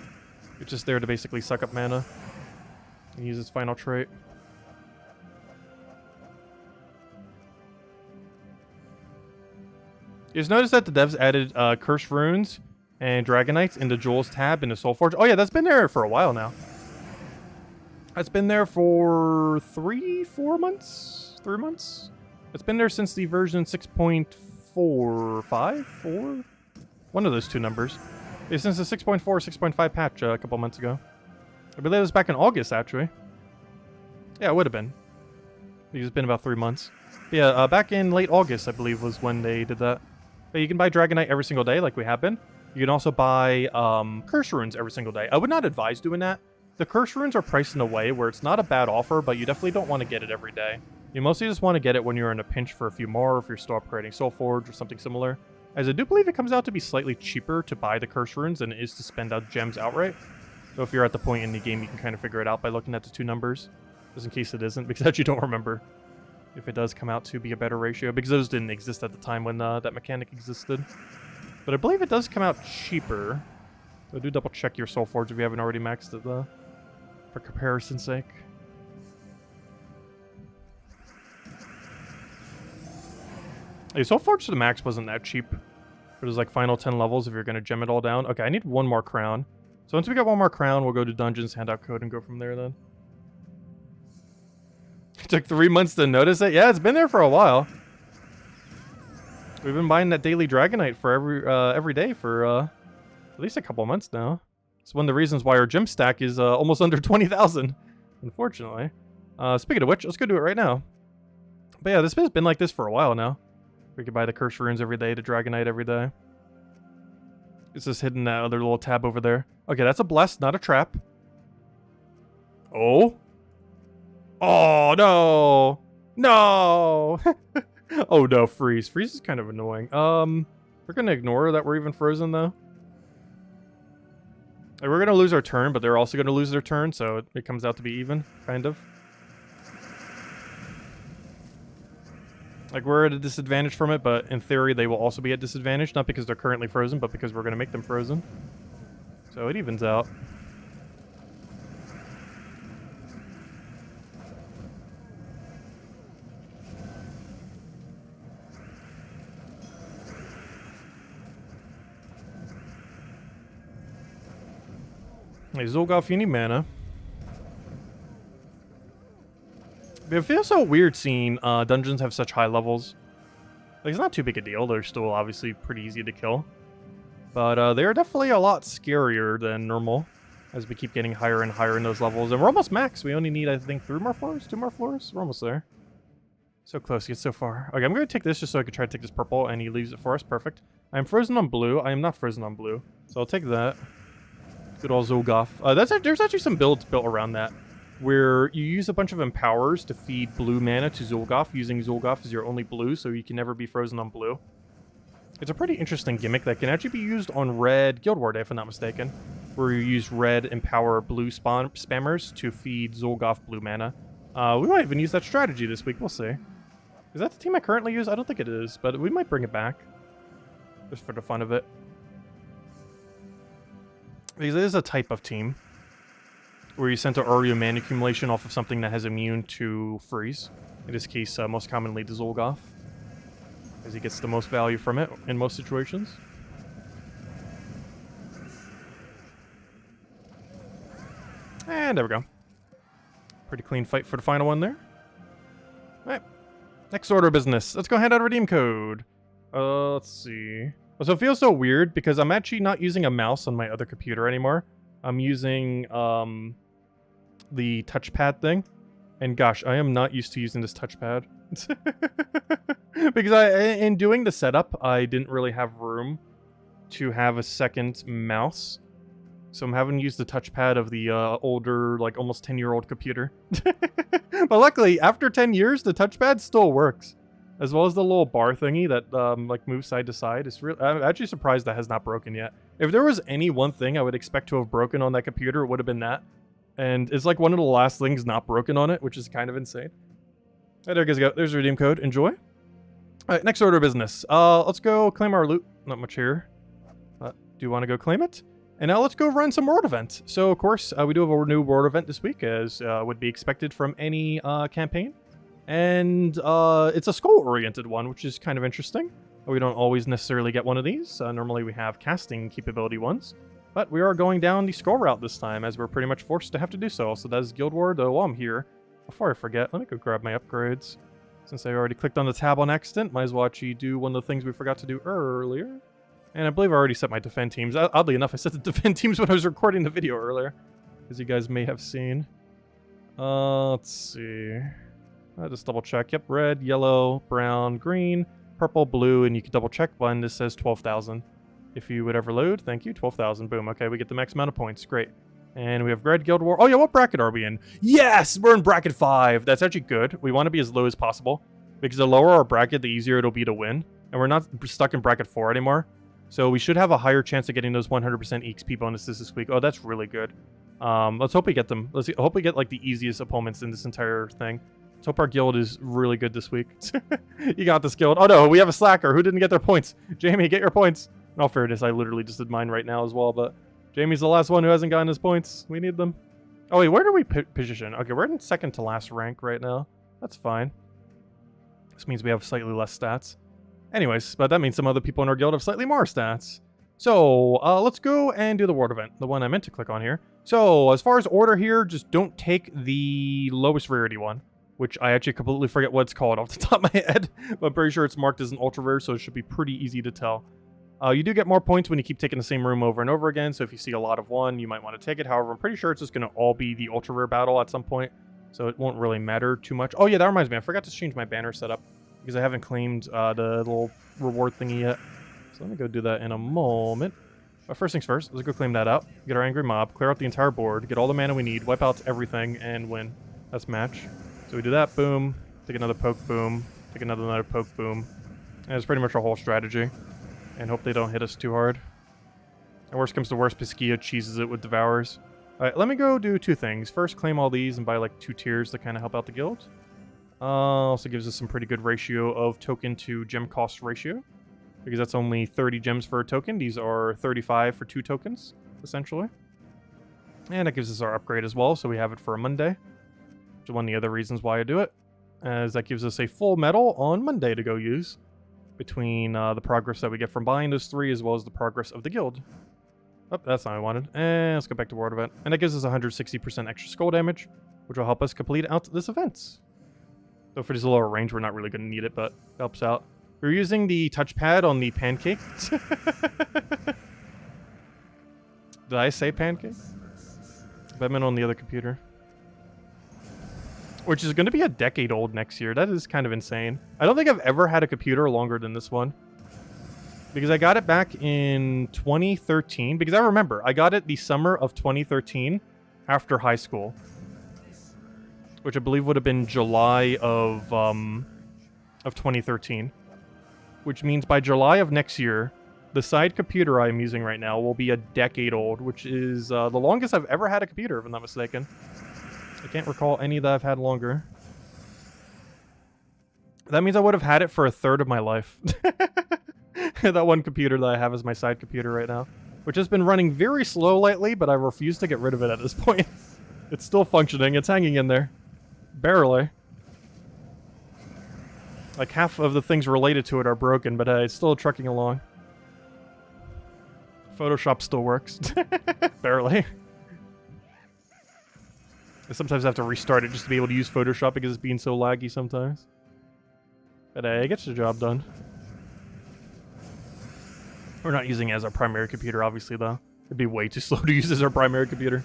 It's just there to basically suck up mana and use its final trait. You just notice that the devs added Cursed Runes and Dragonites in the Jewels tab in the Soulforge. Oh yeah, that's been there for a while now. That's been there for 4 months? 3 months? It's been there since the version 6.45? 4? One of those 2 numbers. It's since the 6.4 or 6.5 patch a couple months ago. I believe it was back in August, actually. Yeah, it would have been. Because it's been about 3 months. But yeah, back in late August, I believe, was when they did that. But you can buy Dragonite every single day, like we have been. You can also buy Curse Runes every single day. I would not advise doing that. The Curse Runes are priced in a way where it's not a bad offer, but you definitely don't want to get it every day. You mostly just want to get it when you're in a pinch for a few more, if you're still upgrading Soulforge or something similar. As I do believe it comes out to be slightly cheaper to buy the Curse Runes than it is to spend out gems outright. So if you're at the point in the game, you can kind of figure it out by looking at the 2 numbers. Just in case it isn't, because I actually don't remember if it does come out to be a better ratio, because those didn't exist at the time when that mechanic existed. But I believe it does come out cheaper. So do double check your Soulforge if you haven't already maxed it, for comparison's sake. Hey, Soulforge to the max wasn't that cheap. It was like final 10 levels if you're going to gem it all down. Okay, I need 1 more crown. So once we get 1 more crown, we'll go to dungeons, hand out code, and go from there then. It took 3 months to notice it? Yeah, it's been there for a while. We've been buying that daily Dragonite for every day for at least a couple months now. It's one of the reasons why our gem stack is almost under 20,000, unfortunately. Speaking of which, let's go do it right now. But yeah, this has been like this for a while now. We could buy the Curse Runes every day, the Dragonite every day. It's just hidden that other little tab over there. Okay, that's a bless, not a trap. Oh. Oh, no. No. Oh, no, freeze. Freeze is kind of annoying. We're going to ignore that we're even frozen, though. Like, we're going to lose our turn, but they're also going to lose their turn, so it comes out to be even, kind of. Like, we're at a disadvantage from it, but in theory, they will also be at disadvantage. Not because they're currently frozen, but because we're going to make them frozen. So it evens out. Hey, Zolgoth, you need mana. It feels so weird seeing dungeons have such high levels. Like, it's not too big a deal. They're still obviously pretty easy to kill. But they're definitely a lot scarier than normal as we keep getting higher and higher in those levels. And we're almost max. We only need, I think, 3 more floors? 2 more floors? We're almost there. So close, yet so far. Okay, I'm going to take this just so I can try to take this purple, and he leaves it for us. Perfect. I'm frozen on blue. I am not frozen on blue. So I'll take that. Good old Zolgoth. There's actually some builds built around that, where you use a bunch of empowers to feed blue mana to Zolgoth, using Zolgoth as your only blue, so you can never be frozen on blue. It's a pretty interesting gimmick that can actually be used on red Guild Wars, if I'm not mistaken, where you use red empower blue spammers to feed Zolgoth blue mana. We might even use that strategy this week, we'll see. Is that the team I currently use? I don't think it is, but we might bring it back. Just for the fun of it. Because it is a type of team where you center all your mana accumulation off of something that has immune to freeze. In this case, most commonly the Zolgoth, as he gets the most value from it in most situations. And there we go. Pretty clean fight for the final one there. Alright. Next order of business. Let's go hand out a redeem code. Let's see. So it feels so weird because I'm actually not using a mouse on my other computer anymore. I'm using the touchpad thing. And gosh, I am not used to using this touchpad. Because in doing the setup, I didn't really have room to have a second mouse. So I'm having to use the touchpad of the older, like almost 10-year-old computer. But luckily, after 10 years, the touchpad still works. As well as the little bar thingy that like moves side to side. I'm actually surprised that has not broken yet. If there was any one thing I would expect to have broken on that computer, it would have been that. And it's like one of the last things not broken on it, which is kind of insane. Hey, there you guys go. There's a redeem code. Enjoy. Alright, next order of business. Let's go claim our loot. Not much here. Do you want to go claim it? And now let's go run some world event. So, of course, we do have a new world event this week, as would be expected from any campaign. And it's a skull-oriented one, which is kind of interesting. We don't always necessarily get one of these. Normally we have casting capability ones. But we are going down the skull route this time, as we're pretty much forced to have to do so. So that is Guild Wars. While I'm here, before I forget, let me go grab my upgrades. Since I already clicked on the tab on accident, might as well actually do one of the things we forgot to do earlier. And I believe I already set my defend teams. Oddly enough, I set the defend teams when I was recording the video earlier, as you guys may have seen. Let's see. I'll just double check. Yep, red, yellow, brown, green, purple, blue, and you can double check one. This says 12,000. If you would ever load, thank you. 12,000. Boom. Okay, we get the max amount of points. Great. And we have Red Guild Wars. Oh yeah, what bracket are we in? Yes, we're in bracket 5. That's actually good. We want to be as low as possible, because the lower our bracket, the easier it'll be to win. And we're not stuck in bracket 4 anymore. So we should have a higher chance of getting those 100% EXP bonuses this week. Oh, that's really good. Let's hope we get them. Hope we get like the easiest opponents in this entire thing. Let's hope our guild is really good this week. You got this guild. Oh no, we have a slacker. Who didn't get their points? Jamie, get your points. In all fairness, I literally just did mine right now as well, but Jamie's the last one who hasn't gotten his points. We need them. Oh wait, where do we position? Okay, we're in second to last rank right now. That's fine. This means we have slightly less stats. Anyways, but that means some other people in our guild have slightly more stats. So, let's go and do the world event. The one I meant to click on here. So, as far as order here, just don't take the lowest rarity one, which I actually completely forget what it's called off the top of my head. But I'm pretty sure it's marked as an ultra rare, so it should be pretty easy to tell. You do get more points when you keep taking the same room over and over again, so if you see a lot of one, you might want to take it. However, I'm pretty sure it's just going to all be the ultra rare battle at some point. so it won't really matter too much. Oh yeah, that reminds me, I forgot to change my banner setup because I haven't claimed the little reward thingy yet. So let me go do that in a moment. But first things first, let's go claim that out. Get our angry mob, clear out the entire board, get all the mana we need, wipe out everything, and win. That's match. So we do that, boom. Take another poke, boom. Take another poke, boom. And that's pretty much our whole strategy. And hope they don't hit us too hard. And worst comes to worst, Piskia cheeses it with Devours. Alright, let me go do two things. First, claim all these and buy like 2 tiers to kind of help out the guild. Also gives us some pretty good ratio of token to gem cost ratio. Because that's only 30 gems for a token. These are 35 for 2 tokens, essentially. And it gives us our upgrade as well, so we have it for a Monday. Which is one of the other reasons why I do it. As that gives us a full medal on Monday to go use. Between the progress that we get from buying those 3 as well as the progress of the guild. Oh, that's not what I wanted. And let's go back to World Event. And that gives us 160% extra skull damage, which will help us complete out this event. So for this lower range, we're not really going to need it, but it helps out. We're using the touchpad on the Pancake. Did I say Pancake? I meant on the other computer. Which is going to be a decade old next year. That is kind of insane. I don't think I've ever had a computer longer than this one. Because I got it back in 2013. Because I remember, I got it the summer of 2013 after high school. Which I believe would have been July of 2013. Which means by July of next year, the side computer I'm using right now will be a decade old, which is the longest I've ever had a computer, if I'm not mistaken. I can't recall any that I've had longer. That means I would have had it for a third of my life. That one computer that I have is my side computer right now, which has been running very slow lately, but I refuse to get rid of it at this point. It's still functioning. It's hanging in there. Barely. Like, half of the things related to it are broken, but it's still trucking along. Photoshop still works. Barely. I sometimes have to restart it just to be able to use Photoshop because it's being so laggy sometimes. But it gets the job done. We're not using it as our primary computer, obviously, though. It'd be way too slow to use as our primary computer.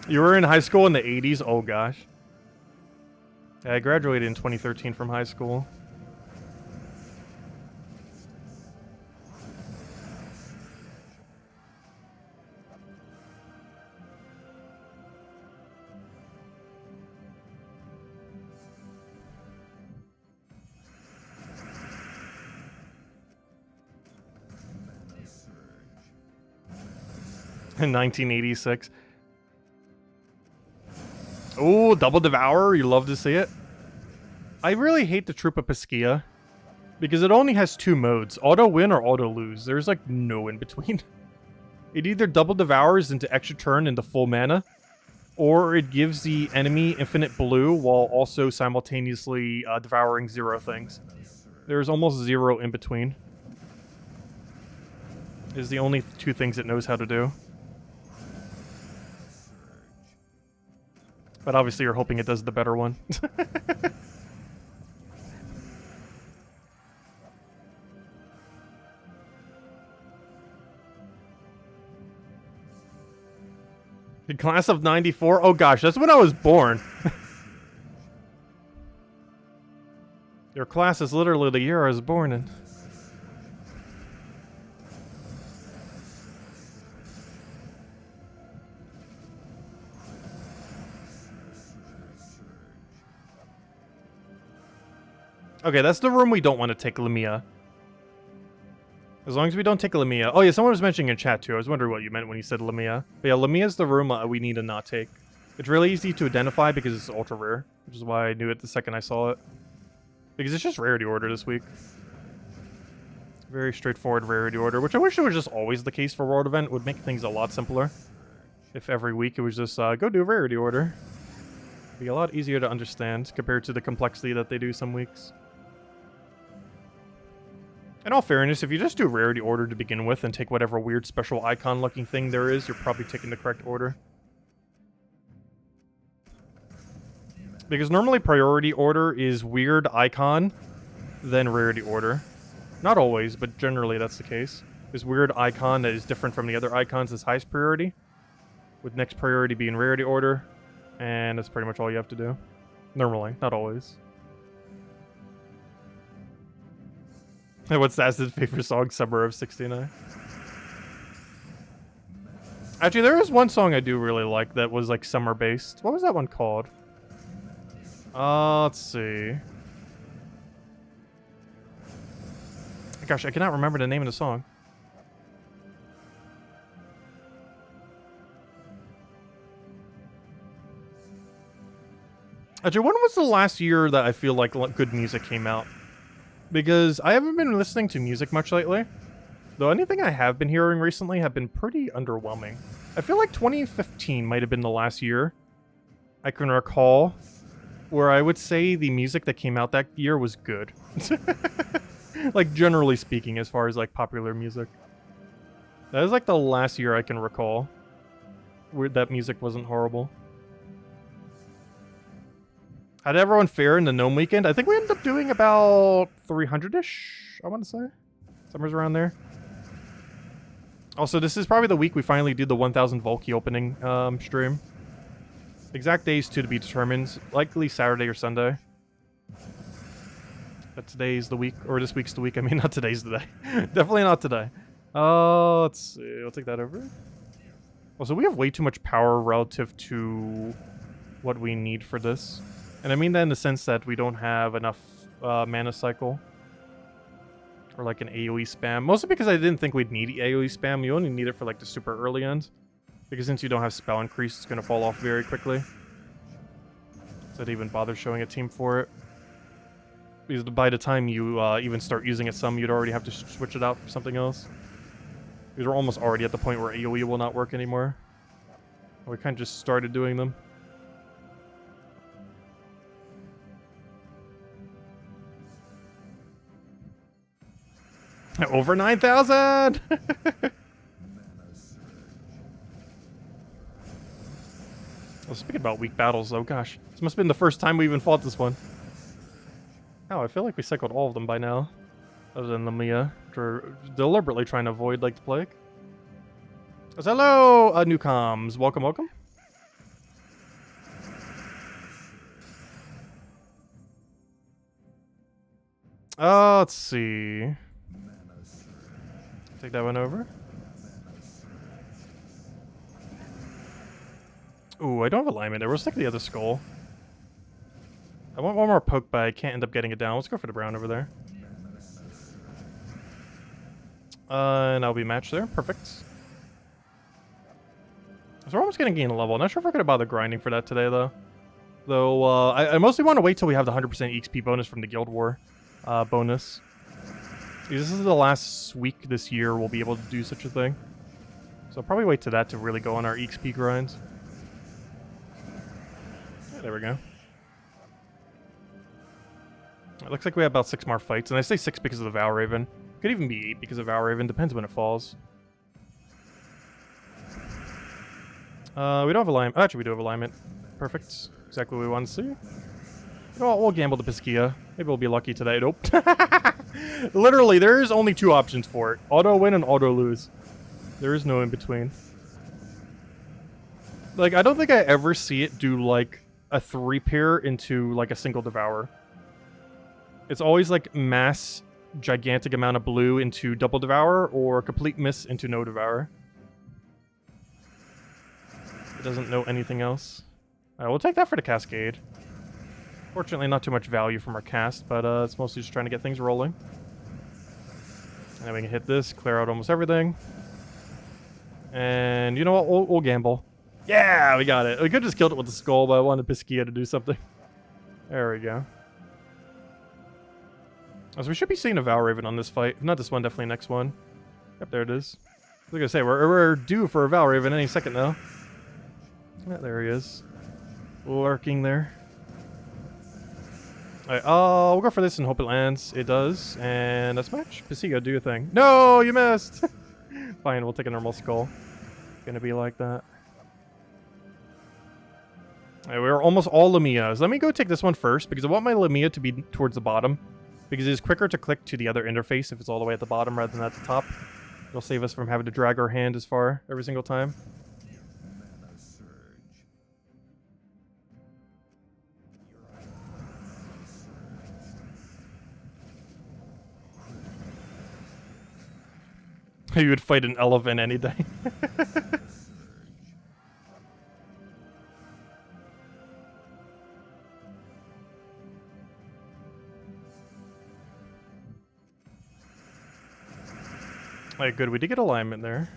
You were in high school in the 80s? Oh, gosh. Yeah, I graduated in 2013 from high school. In 1986. Oh, Double Devour. You love to see it. I really hate the Troop of Piskia. Because it only has 2 modes. Auto win or auto lose. There's like no in between. It either Double Devours into extra turn into full mana. Or it gives the enemy infinite blue while also simultaneously devouring 0 things. There's almost 0 in between. Is the only 2 things it knows how to do. But obviously you're hoping it does the better one. The class of 94? Oh gosh, that's when I was born. Your class is literally the year I was born in. Okay, that's the room we don't want to take Lamia. As long as we don't take Lamia. Oh yeah, someone was mentioning in chat too. I was wondering what you meant when you said Lamia. But yeah, Lamia's the room we need to not take. It's really easy to identify because it's ultra rare, which is why I knew it the second I saw it. Because it's just rarity order this week. Very straightforward rarity order, which I wish it was just always the case for World Event. It would make things a lot simpler. If every week it was just, go do rarity order. It'd be a lot easier to understand compared to the complexity that they do some weeks. In all fairness, if you just do rarity order to begin with and take whatever weird special icon looking thing there is, you're probably taking the correct order. Because normally priority order is weird icon, then rarity order. Not always, but generally that's the case. This weird icon that is different from the other icons is highest priority, with next priority being rarity order, and that's pretty much all you have to do. Normally, not always. And what's Az's favorite song? Summer of '69. Actually, there is one song I do really like that was like summer based. What was that one called? Let's see. Gosh, I cannot remember the name of the song. Actually, when was the last year that I feel like good music came out? Because I haven't been listening to music much lately. Though anything I have been hearing recently have been pretty underwhelming. I feel like 2015 might have been the last year I can recall where I would say the music that came out that year was good. Like, generally speaking, as far as, like, popular music. That is, like, the last year I can recall where that music wasn't horrible. How did everyone fare in the Gnome weekend? I think we ended up doing about 300-ish, I want to say. Somewhere's around there. Also, this is probably the week we finally do the 1000 Volky opening stream. Exact days to be determined. Likely Saturday or Sunday. But today's the week, or this week's the week. I mean, not today's the day. Definitely not today. Let's see. I'll take that over. Also, we have way too much power relative to what we need for this. And I mean that in the sense that we don't have enough mana cycle. Or like an AoE spam. Mostly because I didn't think we'd need AoE spam. You only need it for like the super early end. Because since you don't have spell increase, it's going to fall off very quickly. So I didn't even bother showing a team for it. Because by the time you even start using it some, you'd already have to switch it out for something else. Because we're almost already at the point where AoE will not work anymore. We kind of just started doing them. Over 9,000! Well, speaking about weak battles, though, gosh. This must have been the first time we even fought this one. Oh, I feel like we cycled all of them by now. Other than the Mia. Deliberately trying to avoid, like, the plague. So, hello, newcoms. Welcome, welcome. Let's see. Take that one over. Ooh, I don't have alignment there. We'll stick to the other skull. I want one more poke, but I can't end up getting it down. Let's go for the brown over there. And I'll be matched there. Perfect. So we're almost getting gain a level. Not sure if we're going to bother grinding for that today, though. Though, I mostly want to wait till we have the 100% EXP bonus from the Guild War bonus. Because this is the last week this year we'll be able to do such a thing. So I'll probably wait to that to really go on our EXP grinds. Yeah, there we go. It looks like we have about 6 more fights. And I say 6 because of the Valraven. Could even be 8 because of Valraven. Depends when it falls. We don't have alignment. Actually, we do have alignment. Perfect. Exactly what we want to see. You know what? We'll gamble the Piskia. Maybe we'll be lucky today. Nope. Literally, there is only 2 options for it. Auto win and auto lose. There is no in between. Like, I don't think I ever see it do, like, a 3-pair into, like, a single Devour. It's always, like, mass gigantic amount of blue into double Devour, or complete miss into no Devour. It doesn't know anything else. Alright, we'll take that for the Cascade. Fortunately, not too much value from our cast, but it's mostly just trying to get things rolling. And then we can hit this, clear out almost everything. And you know what? We'll gamble. Yeah, we got it. We could have just killed it with the skull, but I wanted Piskia to do something. There we go. So we should be seeing a Valraven on this fight. If not this one, definitely next one. Yep, there it is. I was gonna say, we're due for a Valraven any second now. Yeah, there he is. Lurking there. Alright, we'll go for this and hope it lands. It does. And that's match. Piskia, do your thing. No, you missed! Fine, we'll take a normal skull. Gonna be like that. Alright, we're almost all Lamias. Let me go take this one first, because I want my Lamia to be towards the bottom. Because it is quicker to click to the other interface if it's all the way at the bottom rather than at the top. It'll save us from having to drag our hand as far every single time. You would fight an elephant any day. Alright, good. We did get alignment there.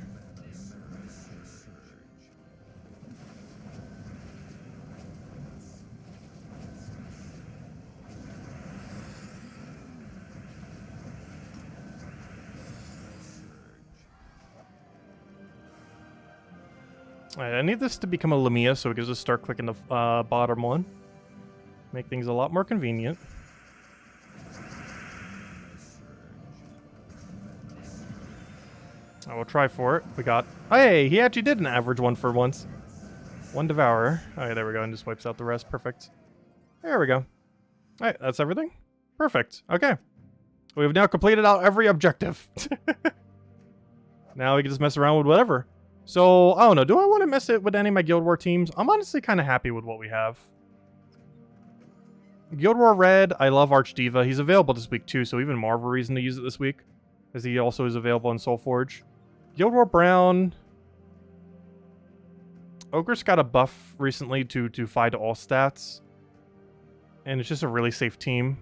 Alright, I need this to become a Lamia, so we can just start clicking the bottom one. Make things a lot more convenient. I will try for it. We got... Hey, he actually did an average one for once. One Devourer. Alright, there we go, and just wipes out the rest. Perfect. There we go. Alright, that's everything? Perfect. Okay. We've now completed out every objective. Now we can just mess around with whatever. So, I don't know. Do I want to mess it with any of my Guild War teams? I'm honestly kind of happy with what we have. Guild War Red, I love Archdiva. He's available this week too, so even more of a reason to use it this week. As he also is available in Soulforge. Guild War Brown. Ogre's got a buff recently to fight all stats. And it's just a really safe team.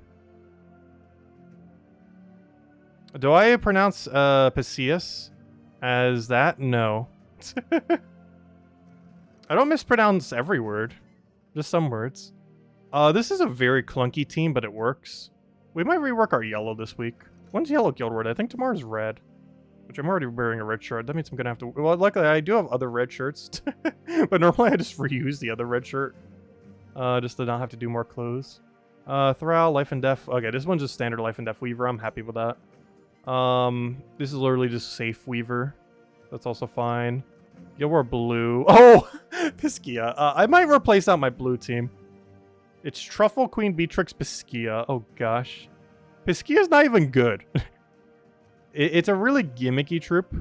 Do I pronounce Pisceus as that? No. I don't mispronounce every word. Just some words. This is a very clunky team, but it works. We might rework our yellow this week. When's yellow Guild War? I think tomorrow's red. Which I'm already wearing a red shirt. That means I'm gonna have to... Well, luckily I do have other red shirts. But normally I just reuse the other red shirt. Just to not have to do more clothes. Thrall, Life and Death. Okay, this one's just standard Life and Death Weaver. I'm happy with that. This is literally just safe Weaver. That's also fine. Guild War Blue. Oh! Piscia. I might replace out my blue team. It's Truffle, Queen Beatrix, Piscia. Oh gosh. Piscia's not even good. It's a really gimmicky troop.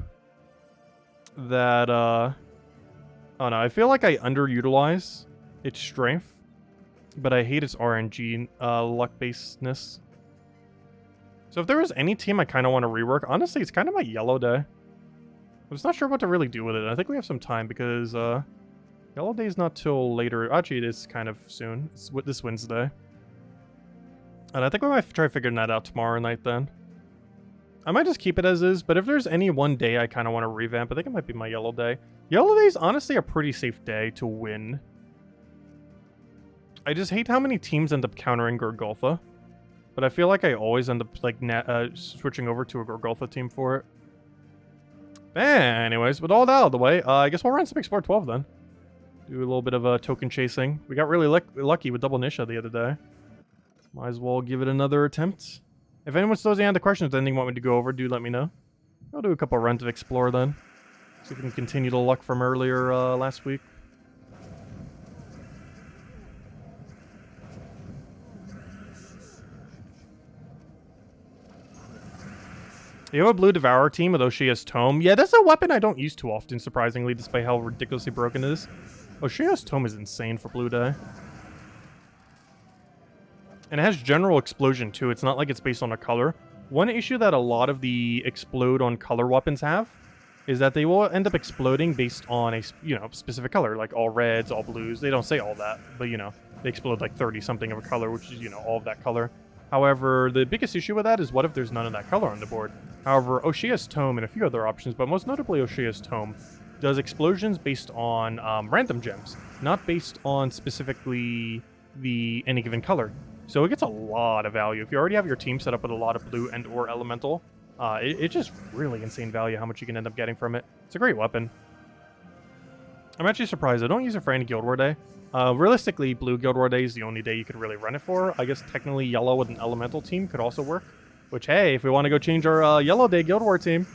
That, I don't know. I feel like I underutilize its strength. But I hate its RNG luck-basedness. So if there was any team I kind of want to rework, honestly, it's kind of my yellow day. I'm just not sure what to really do with it. I think we have some time because yellow day is not till later. Actually, it is kind of soon. It's this Wednesday. And I think we might try figuring that out tomorrow night then. I might just keep it as is, but if there's any one day I kind of want to revamp, I think it might be my yellow day. Yellow day is honestly a pretty safe day to win. I just hate how many teams end up countering Gorgulfa. But I feel like I always end up like switching over to a Gorgulfa team for it. Anyways, with all that out of the way, I guess we'll run some Explore 12 then. Do a little bit of token chasing. We got really lucky with double Nisha the other day. Might as well give it another attempt. If anyone still has any other questions, anything you want me to go over, do let me know. I'll do a couple runs of Explore then. See if we can continue the luck from earlier last week. You have a blue Devourer team with Oshia's Tome. Yeah, that's a weapon I don't use too often, surprisingly, despite how ridiculously broken it is. Oshia's Tome is insane for blue day. And it has general explosion, too. It's not like it's based on a color. One issue that a lot of the explode on color weapons have is that they will end up exploding based on a, specific color, like all reds, all blues. They don't say all that, but, they explode like 30-something of a color, which is, all of that color. However, the biggest issue with that is what if there's none of that color on the board? However, Oshia's Tome and a few other options, but most notably Oshia's Tome, does explosions based on random gems, not based on specifically any given color. So it gets a lot of value. If you already have your team set up with a lot of blue and or elemental, it's just really insane value how much you can end up getting from it. It's a great weapon. I'm actually surprised. I don't use it for any Guild War day. Realistically, blue Guild War day is the only day you could really run it for. I guess technically yellow with an elemental team could also work. Which, hey, if we want to go change our yellow day Guild War team,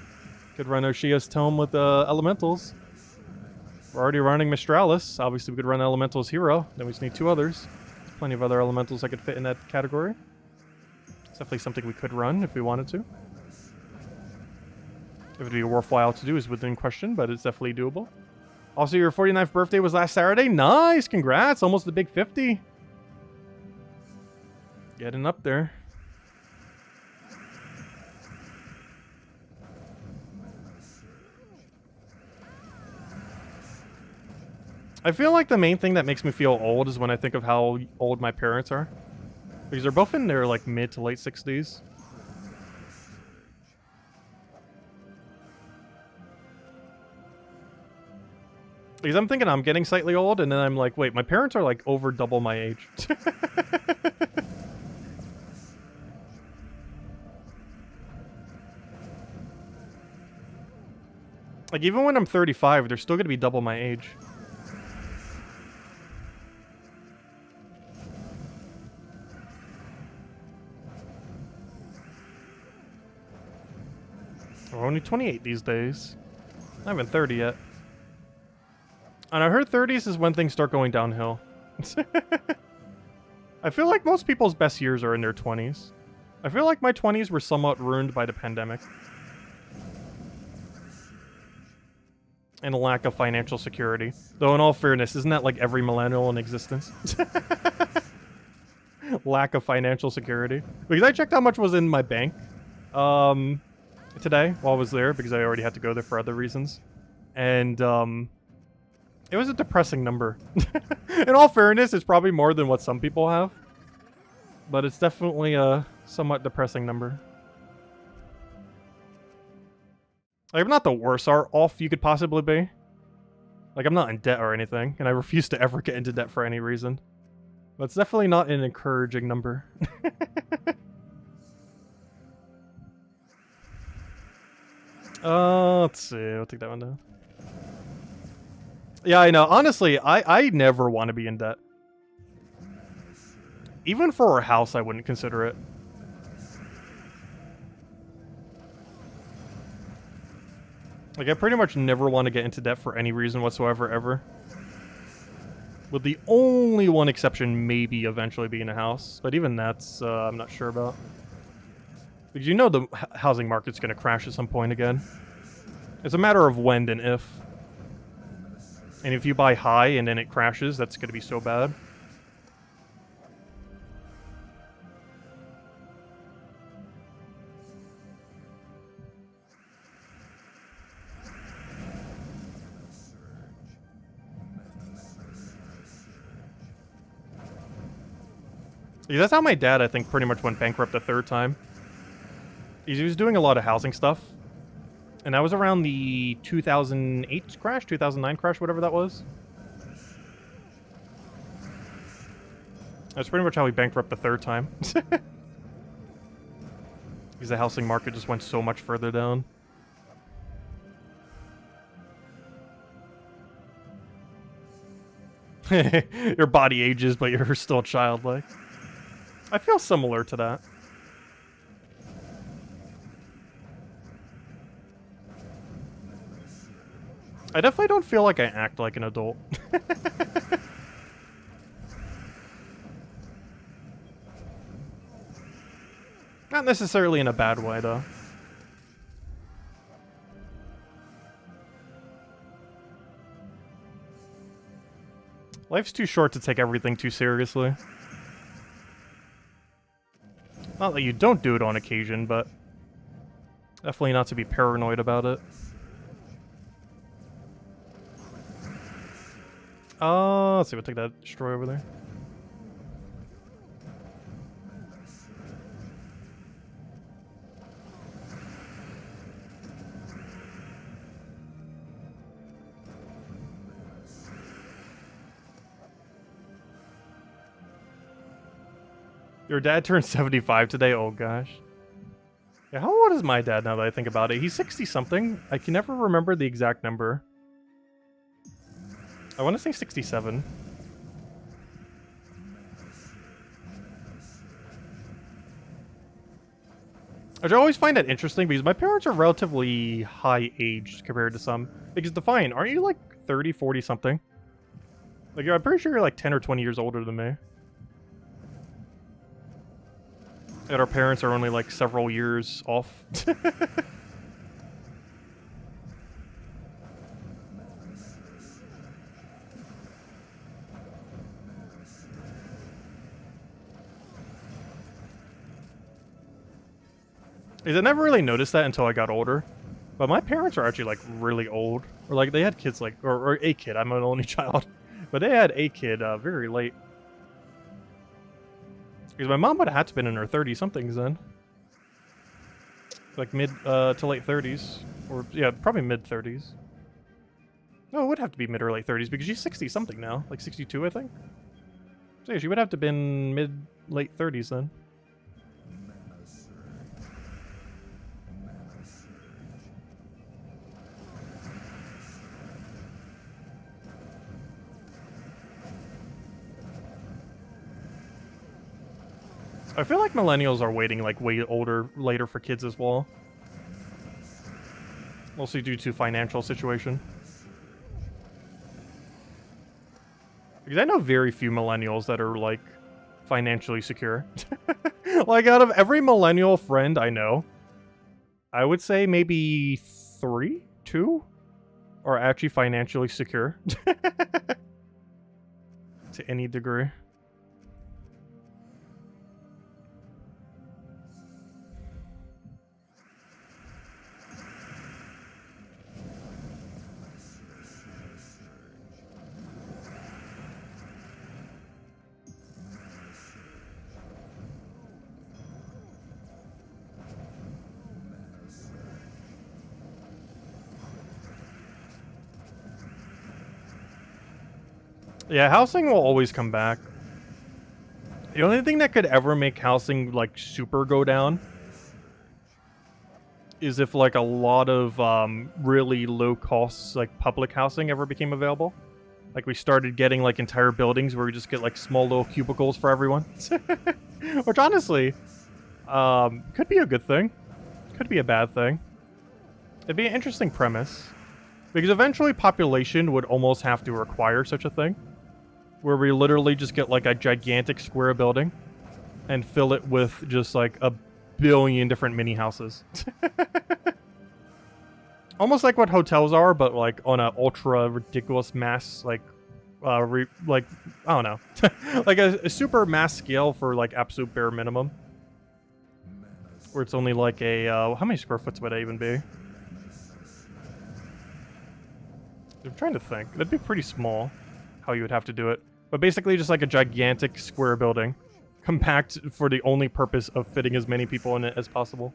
could run Oshia's Tome with elementals. We're already running Mistralis. Obviously, we could run Elemental's Hero. Then we just need 2 others. There's plenty of other Elementals that could fit in that category. It's definitely something we could run if we wanted to. If it'd be worthwhile to do is within question, but it's definitely doable. Also, your 49th birthday was last Saturday. Nice! Congrats! Almost the big 50. Getting up there. I feel like the main thing that makes me feel old is when I think of how old my parents are. Because they're both in their, like, mid to late 60s. Because I'm thinking I'm getting slightly old, and then I'm like, wait, my parents are, like, over double my age. Like, even when I'm 35, they're still gonna be double my age. We're only 28 these days. Not even 30 yet. And I heard 30s is when things start going downhill. I feel like most people's best years are in their 20s. I feel like my 20s were somewhat ruined by the pandemic. And a lack of financial security. Though in all fairness, isn't that like every millennial in existence? Lack of financial security. Because I checked how much was in my bank. Today while I was there because I already had to go there for other reasons. And it was a depressing number. In all fairness, it's probably more than what some people have. But it's definitely a somewhat depressing number. Like, I'm not the worst off you could possibly be. Like, I'm not in debt or anything, and I refuse to ever get into debt for any reason. But it's definitely not an encouraging number. Let's see. I'll take that one down. Yeah, I know. Honestly, I never want to be in debt. Even for a house, I wouldn't consider it. Like, I pretty much never want to get into debt for any reason whatsoever, ever. With the only one exception maybe eventually being a house. But even that's, I'm not sure about. Because you know the housing market's going to crash at some point again. It's a matter of when and if. And if you buy high and then it crashes, that's going to be so bad. Yeah, that's how my dad, I think, pretty much went bankrupt the 3rd time. He was doing a lot of housing stuff. And that was around the 2008 crash, 2009 crash, whatever that was. That's pretty much how he bankrupt the 3rd time. Because the housing market just went so much further down. Your body ages, but you're still childlike. I feel similar to that. I definitely don't feel like I act like an adult. Not necessarily in a bad way, though. Life's too short to take everything too seriously. Not that you don't do it on occasion, but definitely not to be paranoid about it. Let's see, we'll take that destroy over there. Your dad turned 75 today? Oh gosh. Yeah, how old is my dad now that I think about it? He's 60-something. I can never remember the exact number. I want to say 67. Which I always find that interesting because my parents are relatively high aged compared to some. Because Defiant, aren't you like 30, 40 something? Like, I'm pretty sure you're like 10 or 20 years older than me. And our parents are only like several years off. I never really noticed that until I got older. But my parents are actually like really old. Or like they had kids like, or a kid, I'm an only child. But they had a kid very late. Because my mom would have had to been in her 30 somethings then. Like mid to late 30s. Or yeah, probably mid 30s. No, it would have to be mid or late 30s because she's 60 something now. Like 62, I think. So yeah, she would have to been mid late 30s then. I feel like millennials are waiting like way later for kids as well. Mostly due to financial situation. Because I know very few millennials that are like financially secure. Like out of every millennial friend I know, I would say maybe 2 are actually financially secure. To any degree. Yeah, housing will always come back. The only thing that could ever make housing, like, super go down is if, like, a lot of, really low-cost, like, public housing ever became available. Like, we started getting, like, entire buildings where we just get, like, small little cubicles for everyone. Which, honestly, could be a good thing. Could be a bad thing. It'd be an interesting premise. Because eventually population would almost have to require such a thing. Where we literally just get like a gigantic square building and fill it with just like a billion different mini houses. Almost like what hotels are, but like on a ultra ridiculous mass, like, I don't know. Like a super mass scale for like absolute bare minimum. Where it's only like a, how many square foot would that even be? I'm trying to think. That'd be pretty small, how you would have to do it. But basically just like a gigantic square building. Compact for the only purpose of fitting as many people in it as possible.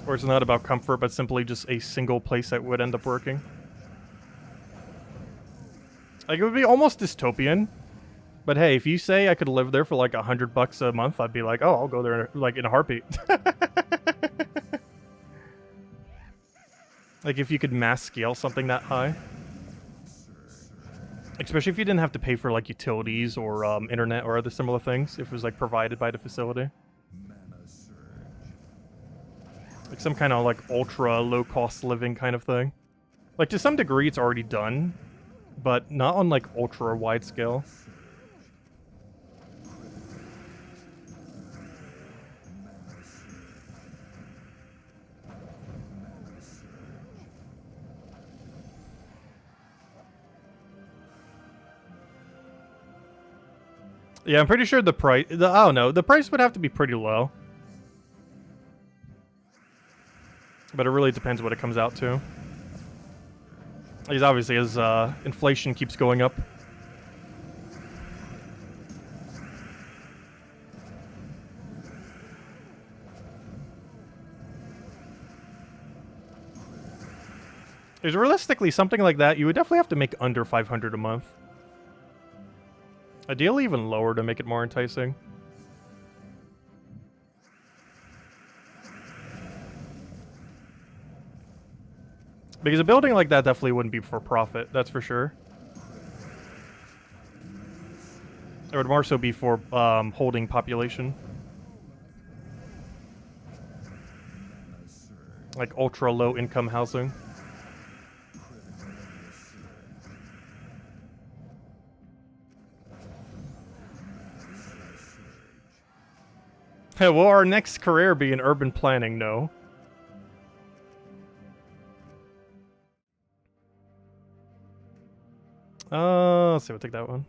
Or it's not about comfort, but simply just a single place that would end up working. Like, it would be almost dystopian. But hey, if you say I could live there for like $100 a month, I'd be like, oh, I'll go there like in a heartbeat. Like if you could mass scale something that high. Especially if you didn't have to pay for like utilities or internet or other similar things. If it was like provided by the facility. Like some kind of like ultra low cost living kind of thing. Like to some degree it's already done. But not on like ultra wide scale. Yeah, I'm pretty sure the price... I don't know. The price would have to be pretty low. But it really depends what it comes out to. Because obviously as inflation keeps going up. Because realistically, something like that, you would definitely have to make under $500 a month. Ideally even lower to make it more enticing. Because a building like that definitely wouldn't be for profit, that's for sure. It would more so be for holding population. Like ultra low income housing. Hey, will our next career be in urban planning? No. Let's see, we'll take that one.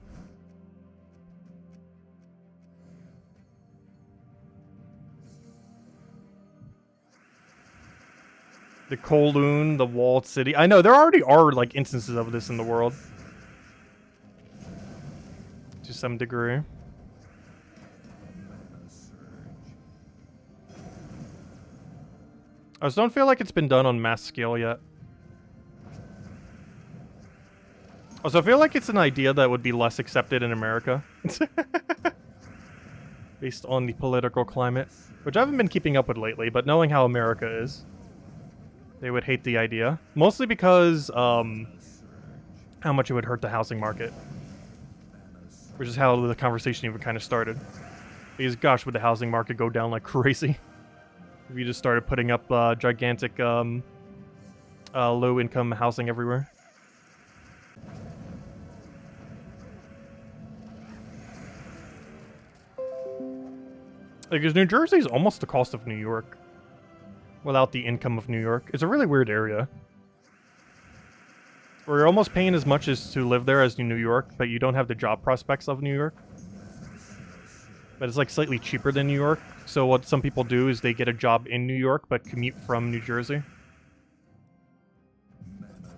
The Kowloon, the walled city. I know, there already are, like, instances of this in the world. To some degree. I just don't feel like it's been done on mass scale yet. Also, I feel like it's an idea that would be less accepted in America. Based on the political climate. Which I haven't been keeping up with lately, but knowing how America is, they would hate the idea. Mostly because, how much it would hurt the housing market. Which is how the conversation even kind of started. Because, gosh, would the housing market go down like crazy. If you just started putting up gigantic low-income housing everywhere. Because New Jersey is almost the cost of New York. Without the income of New York. It's a really weird area. Where you're almost paying as much as to live there as New York, but you don't have the job prospects of New York. But it's like slightly cheaper than New York. So what some people do is they get a job in New York, but commute from New Jersey.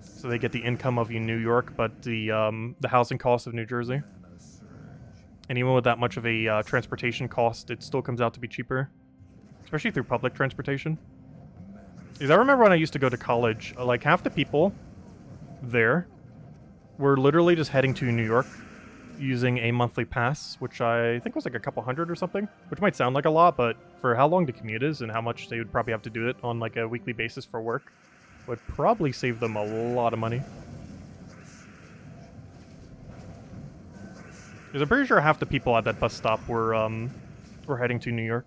So they get the income of New York, but the housing cost of New Jersey. And even with that much of a transportation cost, it still comes out to be cheaper. Especially through public transportation. Because I remember when I used to go to college, like half the people there were literally just heading to New York using a monthly pass, which I think was like a couple hundred or something, which might sound like a lot, but for how long the commute is and how much they would probably have to do it on like a weekly basis for work, would probably save them a lot of money. Because I'm pretty sure half the people at that bus stop were heading to New York.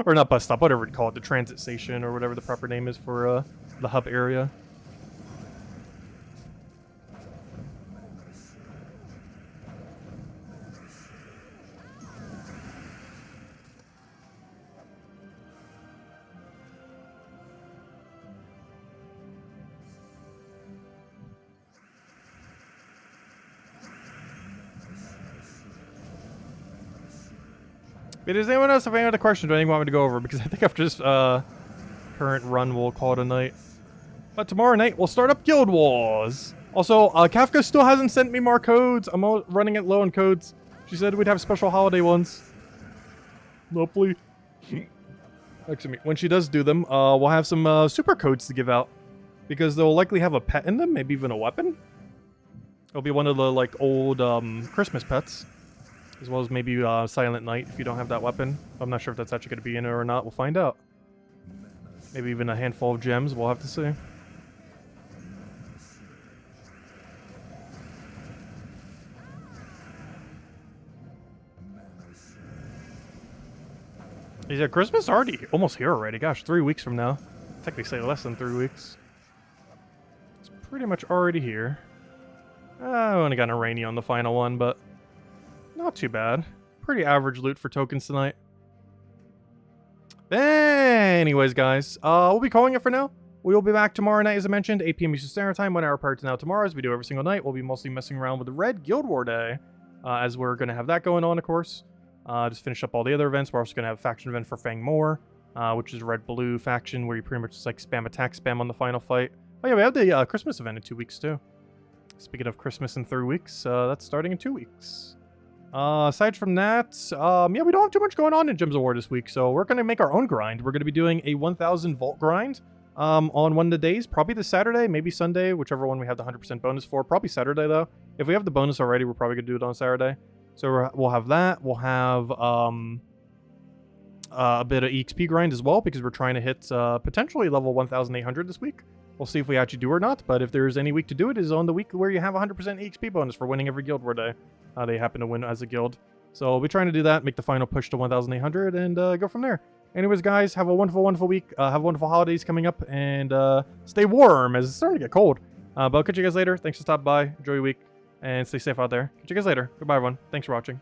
Or not bus stop, whatever you call it, the transit station or whatever the proper name is for the hub area. Does anyone else have any other questions or anything you want me to go over? Because I think after this current run, we'll call it a night. But tomorrow night, we'll start up Guild Wars. Also, Kafka still hasn't sent me more codes. I'm running it low on codes. She said we'd have special holiday ones. Lovely. Excuse me. When she does do them, we'll have some super codes to give out. Because they'll likely have a pet in them, maybe even a weapon. It'll be one of the, like, old Christmas pets. As well as maybe Silent Night if you don't have that weapon. I'm not sure if that's actually going to be in there or not. We'll find out. Maybe even a handful of gems. We'll have to see. Yeah, Christmas already almost here already. Gosh, 3 weeks from now. Technically less than 3 weeks. It's pretty much already here. I only got a rainy on the final one, but not too bad. Pretty average loot for tokens tonight. Anyways, guys, we'll be calling it for now. We will be back tomorrow night, as I mentioned, 8 p.m. Eastern Standard Time, 1 hour prior to now tomorrow, as we do every single night. We'll be mostly messing around with the Red Guild War Day, as we're going to have that going on, of course. Just finish up all the other events. We're also going to have a faction event for Fang Moor, which is a red-blue faction, where you pretty much just like spam attack spam on the final fight. Oh yeah, we have the Christmas event in 2 weeks, too. Speaking of Christmas in 3 weeks, that's starting in 2 weeks. Aside from that, yeah, we don't have too much going on in Gems of War this week, so we're going to make our own grind. We're going to be doing a 1,000 vault grind on one of the days, probably this Saturday, maybe Sunday, whichever one we have the 100% bonus for. Probably Saturday, though. If we have the bonus already, we're probably going to do it on Saturday. So we'll have that. We'll have a bit of EXP grind as well, because we're trying to hit potentially level 1,800 this week. We'll see if we actually do or not, but if there's any week to do it, is on the week where you have 100% EXP bonus for winning every Guild War day. they happen to win as a guild. So we'll be trying to do that, make the final push to 1,800, and go from there. Anyways, guys, have a wonderful, wonderful week. Have wonderful holidays coming up, and stay warm as it's starting to get cold. But I'll catch you guys later. Thanks for stopping by. Enjoy your week, and stay safe out there. Catch you guys later. Goodbye, everyone. Thanks for watching.